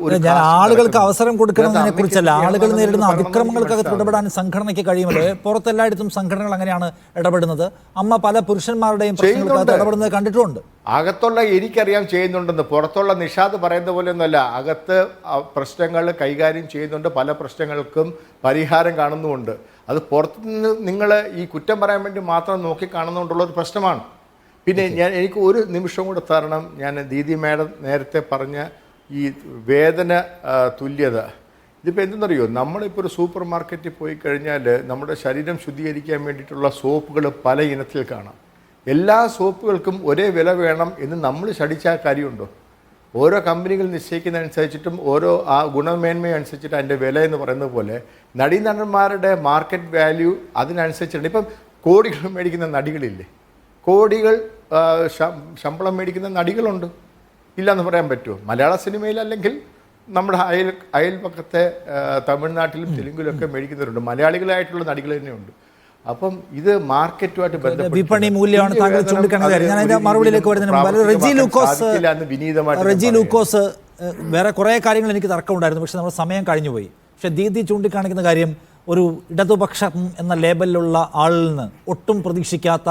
ആളുകൾക്ക് അവസരം കൊടുക്കുന്നതിനെ കുറിച്ചല്ല, ആളുകൾ നേരിടുന്ന അതിക്രമങ്ങൾക്കകത്ത് ഇടപെടാൻ സംഘടനയ്ക്ക് കഴിയുമല്ലോ. പുറത്തെല്ലായിടത്തും സംഘടനകൾ അങ്ങനെയാണ് ഇടപെടുന്നത്. അമ്മ പല പുരുഷന്മാരുടെയും പ്രശ്നങ്ങൾക്കകത്ത് ഇടപെടുന്നത് കണ്ടിട്ടുമുണ്ട്. അകത്തുള്ള എനിക്കറിയാം ചെയ്യുന്നുണ്ടെന്ന്, പുറത്തുള്ള നിഷാദ് പറയുന്ന പോലെയൊന്നുമല്ല. അകത്ത് പ്രശ്നങ്ങൾ കൈകാര്യം ചെയ്യുന്നുണ്ട്, പല പ്രശ്നങ്ങൾക്കും പരിഹാരം കാണുന്നുമുണ്ട്. അത് പുറത്തുനിന്ന് നിങ്ങൾ ഈ കുറ്റം പറയാൻ വേണ്ടി മാത്രം നോക്കി കാണുന്നതുകൊണ്ടുള്ളൊരു പ്രശ്നമാണ്. പിന്നെ എനിക്ക് ഒരു നിമിഷം കൂടെ തരണം. ഞാൻ ദീദി മാഡം നേരത്തെ പറഞ്ഞ ഈ വേതന തുല്യത, ഇതിപ്പോൾ എന്തെന്നറിയോ, നമ്മളിപ്പോൾ ഒരു സൂപ്പർ മാർക്കറ്റിൽ പോയി കഴിഞ്ഞാൽ നമ്മുടെ ശരീരം ശുദ്ധീകരിക്കാൻ വേണ്ടിയിട്ടുള്ള സോപ്പുകൾ പല ഇനത്തിൽ കാണാം. എല്ലാ സോപ്പുകൾക്കും ഒരേ വില വേണം എന്ന് നമ്മൾ ശടിച്ചാൽ കാര്യമുണ്ടോ? ഓരോ കമ്പനികൾ നിശ്ചയിക്കുന്നതനുസരിച്ചിട്ടും ഓരോ ആ ഗുണമേന്മയനുസരിച്ചിട്ട് അതിൻ്റെ വില എന്ന് പറയുന്നത് പോലെ നടീനടന്മാരുടെ മാർക്കറ്റ് വാല്യൂ അതിനനുസരിച്ചിട്ടുണ്ട്. ഇപ്പം കോടികൾ മേടിക്കുന്ന നടികളില്ലേ, കോടികൾ ശമ്പളം മേടിക്കുന്ന നടികളുണ്ട്, ഇല്ലയെന്ന് പറയാൻ പറ്റുമോ? മലയാള സിനിമയിൽ അല്ലെങ്കിൽ നമ്മുടെ അയൽപക്കത്തെ തമിഴ്നാട്ടിലും തെലുങ്കിലൊക്കെ മേടിക്കുന്നവരുണ്ട്. മലയാളികളായിട്ടുള്ള നടികൾ തന്നെയുണ്ട്. അപ്പം ഇത് മാർക്കറ്റുമായിട്ട് വിപണി മൂല്യമാണ് താങ്കൾ ചൂണ്ടിക്കാണുന്നത്. ഞാൻ അതിന്റെ മറുപടിയിലേക്ക് വരുന്നതിന് റെജി ലൂക്കോസ് വേറെ കുറേ കാര്യങ്ങൾ എനിക്ക് തർക്കമുണ്ടായിരുന്നു, പക്ഷെ നമ്മുടെ സമയം കഴിഞ്ഞുപോയി. പക്ഷെ ദീദി ചൂണ്ടിക്കാണിക്കുന്ന കാര്യം, ഒരു ഇടതുപക്ഷം എന്ന ലേബലിലുള്ള ആളിൽ നിന്ന് ഒട്ടും പ്രതീക്ഷിക്കാത്ത,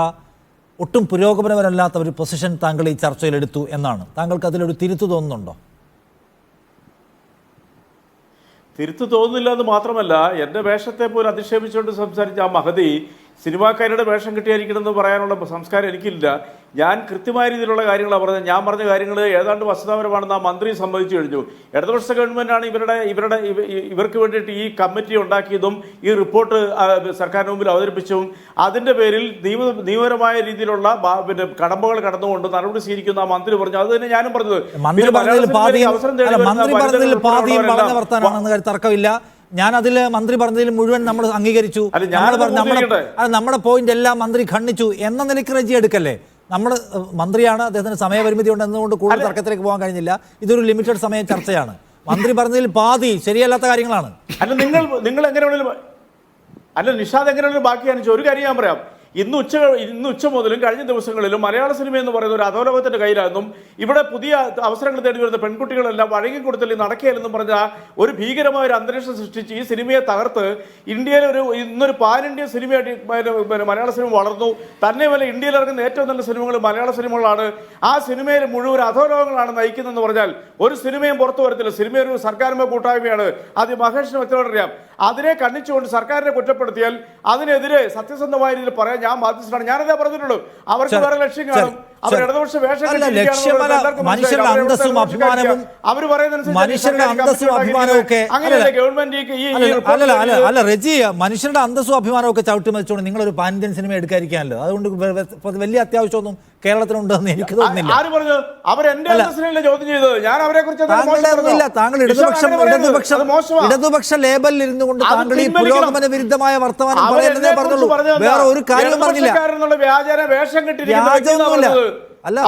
ഒട്ടും പുരോഗമനപരമല്ലാത്ത ഒരു പൊസിഷൻ താങ്കൾ ഈ ചർച്ചയിലെടുത്തു എന്നാണ്. താങ്കൾക്ക് അതിലൊരു തിരുത്തു തോന്നുന്നുണ്ടോ? തിരുത്തു തോന്നുന്നില്ല എന്ന് മാത്രമല്ല, എൻ്റെ വേഷത്തെ പോലും അധിക്ഷേപിച്ചുകൊണ്ട് സംസാരിച്ച ആ മഹതി സിനിമാക്കാരുടെ വേഷം കിട്ടിയായിരിക്കണമെന്ന് പറയാനുള്ള സംസ്കാരം എനിക്കില്ല. ഞാൻ കൃത്യമായ രീതിയിലുള്ള കാര്യങ്ങളാണ് പറഞ്ഞത്. ഞാൻ പറഞ്ഞ കാര്യങ്ങൾ ഏതാണ്ട് വസ്തുതാപരമാണെന്ന് ആ മന്ത്രി സമ്മതിച്ചു കഴിഞ്ഞു. ഇടതുപക്ഷ ഗവൺമെൻറ്റാണ് ഇവർക്ക് വേണ്ടിയിട്ട് ഈ കമ്മിറ്റി ഉണ്ടാക്കിയതും ഈ റിപ്പോർട്ട് സർക്കാരിന് മുമ്പിൽ അവതരിപ്പിച്ചതും അതിൻ്റെ പേരിൽ നിയമപരമായ രീതിയിലുള്ള കടമ്പകൾ കടന്നുകൊണ്ട് നടപടി സ്വീകരിക്കുന്ന ആ മന്ത്രി പറഞ്ഞു. അത് തന്നെ ഞാനും പറഞ്ഞത്. തർക്കമില്ല. ഞാൻ അതിൽ മന്ത്രി പറഞ്ഞതിൽ മുഴുവൻ നമ്മൾ അംഗീകരിച്ചു. നമ്മുടെ പോയിന്റ് എല്ലാം മന്ത്രി ഖണ്ഡിച്ചു എന്ന നിലയ്ക്ക് റെജി എടുക്കല്ലേ. നമ്മൾ മന്ത്രിയാണ്, അദ്ദേഹത്തിന് സമയപരിമിതി ഉണ്ട് എന്നതുകൊണ്ട് കൂടുതൽ തർക്കത്തിലേക്ക് പോകാൻ കഴിഞ്ഞില്ല. ഇതൊരു ലിമിറ്റഡ് സമയ ചർച്ചയാണ്. മന്ത്രി പറഞ്ഞതിൽ പാതി ശരിയല്ലാത്ത കാര്യങ്ങളാണ്. നിങ്ങൾ എങ്ങനെയാണെങ്കിലും നിഷാദ് എങ്ങനെയാണെങ്കിലും ബാക്കി അനുസരിച്ച് ഒരു കാര്യം ഞാൻ പറയാം. ഇന്ന് ഉച്ച മുതലും കഴിഞ്ഞ ദിവസങ്ങളിലും മലയാള സിനിമ എന്ന് പറയുന്ന ഒരു അധോലോകത്തിന്റെ കയ്യിലാണെന്നും ഇവിടെ പുതിയ അവസരങ്ങൾ തേടി വരുന്ന പെൺകുട്ടികളെല്ലാം വഴങ്ങിക്കൊടുത്തല്ലേ നടക്കുകയല്ലെന്നും പറഞ്ഞ ഒരു ഭീകരമായ ഒരു അന്തരീക്ഷം സൃഷ്ടിച്ച് ഈ സിനിമയെ തകർത്ത് ഇന്ത്യയിലെ ഇന്നൊരു പാൻ ഇന്ത്യൻ സിനിമയായിട്ട് മലയാള സിനിമ വളർന്നു. തന്നെയുമല്ല, ഇന്ത്യയിൽ ഇറങ്ങുന്ന ഏറ്റവും നല്ല സിനിമകൾ മലയാള സിനിമകളാണ്. ആ സിനിമയിൽ മുഴുവൻ അധോലോകങ്ങളാണ് നയിക്കുന്നതെന്ന് പറഞ്ഞാൽ ഒരു സിനിമയും പുറത്തു വരത്തില്ല. സിനിമ ഒരു സർക്കാരിന്റെ കൂട്ടായ്മയാണ്. ആദ്യം മഹേഷിന് വ്യക്തമായിട്ട് അറിയാം. അതിനെ കണ്ണിച്ചുകൊണ്ട് സർക്കാരിനെ കുറ്റപ്പെടുത്തിയാൽ അതിനെതിരെ സത്യസന്ധമായ രീതിയിൽ പറയാൻ ഞാൻ ബാധ്യസ്ഥനാണ്. ഞാനതേ പറഞ്ഞിട്ടുള്ളൂ. അവർക്ക് വേറെ ലക്ഷ്യം കാണും. അവർ ഇടതുപക്ഷ വേഷം മനുഷ്യരുടെ അന്തസ്സും അഭിമാനവും മനുഷ്യരുടെ അന്തസ്സും അഭിമാനവും ഒക്കെ അല്ല റെജി, മനുഷ്യരുടെ അന്തസ്സും അഭിമാനവും ഒക്കെ ചവിട്ടി മതിച്ചുകൊണ്ട് നിങ്ങളൊരു പാൻ ഇന്ത്യൻ സിനിമ എടുക്കാതിരിക്കാനല്ലോ. അതുകൊണ്ട് വലിയ അത്യാവശ്യമൊന്നും കേരളത്തിനുണ്ടെന്ന് എനിക്ക് തോന്നുന്നില്ല. ആര് പറഞ്ഞു? അവരെന്റെ അന്തസ്സിനല്ലേ ചോദ്യം ചെയ്തത്? ഞാൻ അവരെ കുറിച്ച് താങ്കൾ ഇടതുപക്ഷ ലേബലിൽ ഇരുന്നു കൊണ്ട് താങ്കൾ ഈ പുരോഗമന വിരുദ്ധമായ വർത്തമാനം പറയുന്നതേ പറഞ്ഞുള്ളൂ, വേറെ ഒരു കാര്യം പറഞ്ഞില്ല. വ്യാജന വേഷം വ്യാജമൊന്നുമില്ല. അല്ല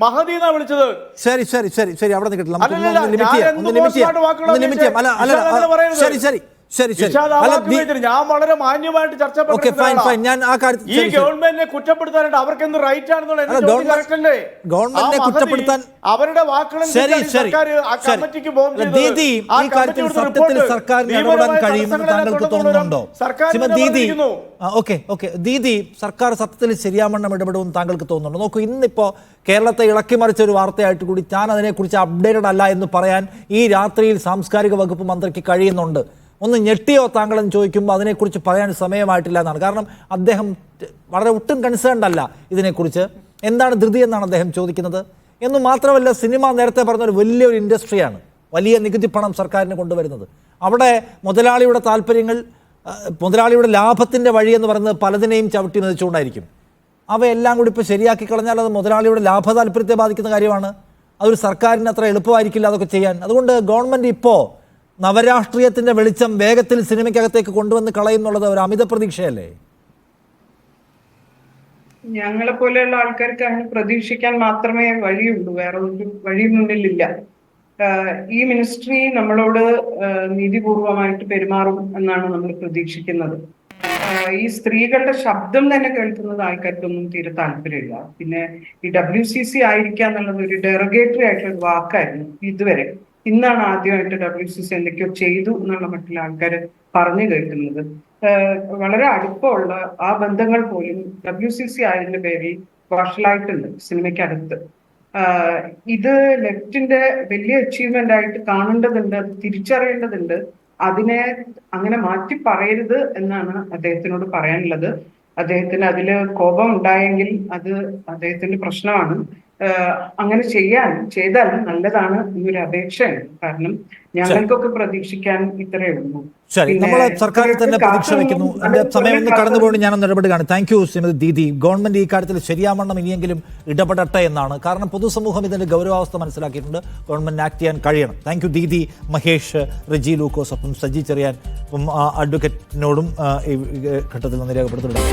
മഹദീന വിളിച്ചത്. ശരി ശരി ശരി ശരി അവിടെ നിൽക്കട്ടില്ല, ശരി ശരി ശരി ശരി ഞാൻ വളരെ മാന്യമായിട്ട് ചർച്ച ഈ ഗവൺമെന്റിനെ കുറ്റപ്പെടുത്താനായിട്ട് അവർക്ക് എന്ത് റൈറ്റ് ആണെന്നുള്ള ഗവൺമെന്റിനെ കുറ്റപ്പെടുത്താൻ അവരുടെ വാക്കുകളും സത്യത്തിൽ സർക്കാരിന് ഇടപെടാൻ കഴിയുമെന്ന് താങ്കൾക്ക് തോന്നുന്നുണ്ടോ? ദീദി, സർക്കാർ സത്യത്തിൽ ശരിയാവണ്ണം ഇടപെടുമെന്ന് താങ്കൾക്ക് തോന്നുന്നുണ്ടോ? നോക്കൂ, ഇന്നിപ്പോ കേരളത്തെ ഇളക്കിമറിച്ച ഒരു വാർത്തയായിട്ട് കൂടി ഞാൻ അതിനെക്കുറിച്ച് അപ്ഡേറ്റഡ് അല്ല എന്ന് പറയാൻ ഈ രാത്രിയിൽ സാംസ്കാരിക വകുപ്പ് മന്ത്രിക്ക് കഴിയുന്നുണ്ട്. ഒന്ന് ഞെട്ടിയോ താങ്കളെന്ന് ചോദിക്കുമ്പോൾ അതിനെക്കുറിച്ച് പറയാൻ സമയമായിട്ടില്ല എന്നാണ്. കാരണം അദ്ദേഹം വളരെ ഒട്ടും കൺസേൺഡ് അല്ല ഇതിനെക്കുറിച്ച്. എന്താണ് ധൃതി എന്നാണ് അദ്ദേഹം ചോദിക്കുന്നത്. എന്ന് മാത്രമല്ല, സിനിമ നേരത്തെ പറഞ്ഞൊരു വലിയൊരു ഇൻഡസ്ട്രിയാണ്, വലിയ നികുതി പണം സർക്കാരിന് കൊണ്ടുവരുന്നത്. അവിടെ മുതലാളിയുടെ താല്പര്യങ്ങൾ, മുതലാളിയുടെ ലാഭത്തിൻ്റെ വഴിയെന്ന് പറയുന്നത് പലതിനെയും ചവിട്ടി മെതിച്ചുകൊണ്ടായിരിക്കും. അവയെല്ലാം കൂടി ഇപ്പോൾ ശരിയാക്കി കളഞ്ഞാൽ അത് മുതലാളിയുടെ ലാഭ താല്പര്യത്തെ ബാധിക്കുന്ന കാര്യമാണ്. അതൊരു സർക്കാരിന് അത്ര എളുപ്പമായിരിക്കില്ല അതൊക്കെ ചെയ്യാൻ. അതുകൊണ്ട് ഗവൺമെൻറ് ഇപ്പോൾ നവരാഷ്ട്രീയത്തിന്റെ വെളിച്ചം വേഗത്തിൽ സിനിമയ്ക്കകത്തേക്ക് കൊണ്ടുവന്ന് കളയുന്നുള്ളത് ഒരു അമിത പ്രതീക്ഷയല്ലേ? ഞങ്ങളെ പോലെയുള്ള ആൾക്കാർക്ക് അങ്ങനെ പ്രതീക്ഷിക്കാൻ മാത്രമേ വഴിയുള്ളൂ, വേറെ ഒരു വഴി മുന്നിലില്ല. ഈ മിനിസ്ട്രി നമ്മളോട് നീതിപൂർവമായിട്ട് പെരുമാറും എന്നാണ് നമ്മൾ പ്രതീക്ഷിക്കുന്നത്. ഈ സ്ത്രീകളുടെ ശബ്ദം തന്നെ കേൾക്കുന്നത് ആൾക്കാർക്കൊന്നും തീരെ താല്പര്യമില്ല. പിന്നെ ഈ WCC ആയിരിക്കുക എന്നുള്ളത് ഒരു ഡെറഗേറ്ററി ആയിട്ടുള്ള ഒരു വാക്കായിരുന്നു ഇതുവരെ. ഇന്നാണ് ആദ്യമായിട്ട് WCC എന്തൊക്കെയോ ചെയ്തു എന്നുള്ള മറ്റുള്ള ആൾക്കാർ പറഞ്ഞു കേൾക്കുന്നത്. വളരെ അടുപ്പമുള്ള ആ ബന്ധങ്ങൾ പോലും WCC ആയതിന്റെ പേരിൽ വഷളായിട്ടുണ്ട് സിനിമയ്ക്കടുത്ത്. ഇത് ലെഫ്റ്റിന്റെ വലിയ അച്ചീവ്മെന്റ് ആയിട്ട് കാണേണ്ടതുണ്ട്, അത് തിരിച്ചറിയേണ്ടതുണ്ട്. അതിനെ അങ്ങനെ മാറ്റി പറയരുത് എന്നാണ് അദ്ദേഹത്തിനോട് പറയാനുള്ളത്. അദ്ദേഹത്തിന് അതില് കോപം ഉണ്ടായെങ്കിൽ അത് അദ്ദേഹത്തിന്റെ പ്രശ്നമാണ്. അങ്ങനെ ചെയ്താൽ നല്ലതാണ് എന്നൊരു അപേക്ഷയാണ്. കാരണം ഞങ്ങൾക്കൊക്കെ പ്രതീക്ഷിക്കാൻ ഇത്രയേ ഉള്ളൂ. ശരി, നമ്മൾ സർക്കാരിൽ തന്നെ പ്രതീക്ഷ വയ്ക്കുന്നു. എന്റെ സമയം ഒന്ന് കടന്നുപോയി ഞാനൊന്ന് ഇടപെടുകയാണ്. Thank you Shrimati Didi. Government ഈ കാര്യത്തിൽ ശരിയാവണ്ണം ഇനിയെങ്കിലും ഇടപെടട്ടെ എന്നാണ്. കാരണം പൊതുസമൂഹം ഇതിന്റെ ഗൗരവാവസ്ഥ മനസ്സിലാക്കിയിട്ടുണ്ട്. ഗവൺമെന്റ് ആക്ട് ചെയ്യാൻ കഴിയണം. താങ്ക് യു ദീദി, മഹേഷ്, റെജി ലൂക്കോസ്, ഒപ്പം സജി ചെറിയാൻ അഡ്വക്കേറ്റിനോടും ഈ ഘട്ടത്തിൽ നന്ദി രേഖപ്പെടുത്തുന്നുണ്ട്.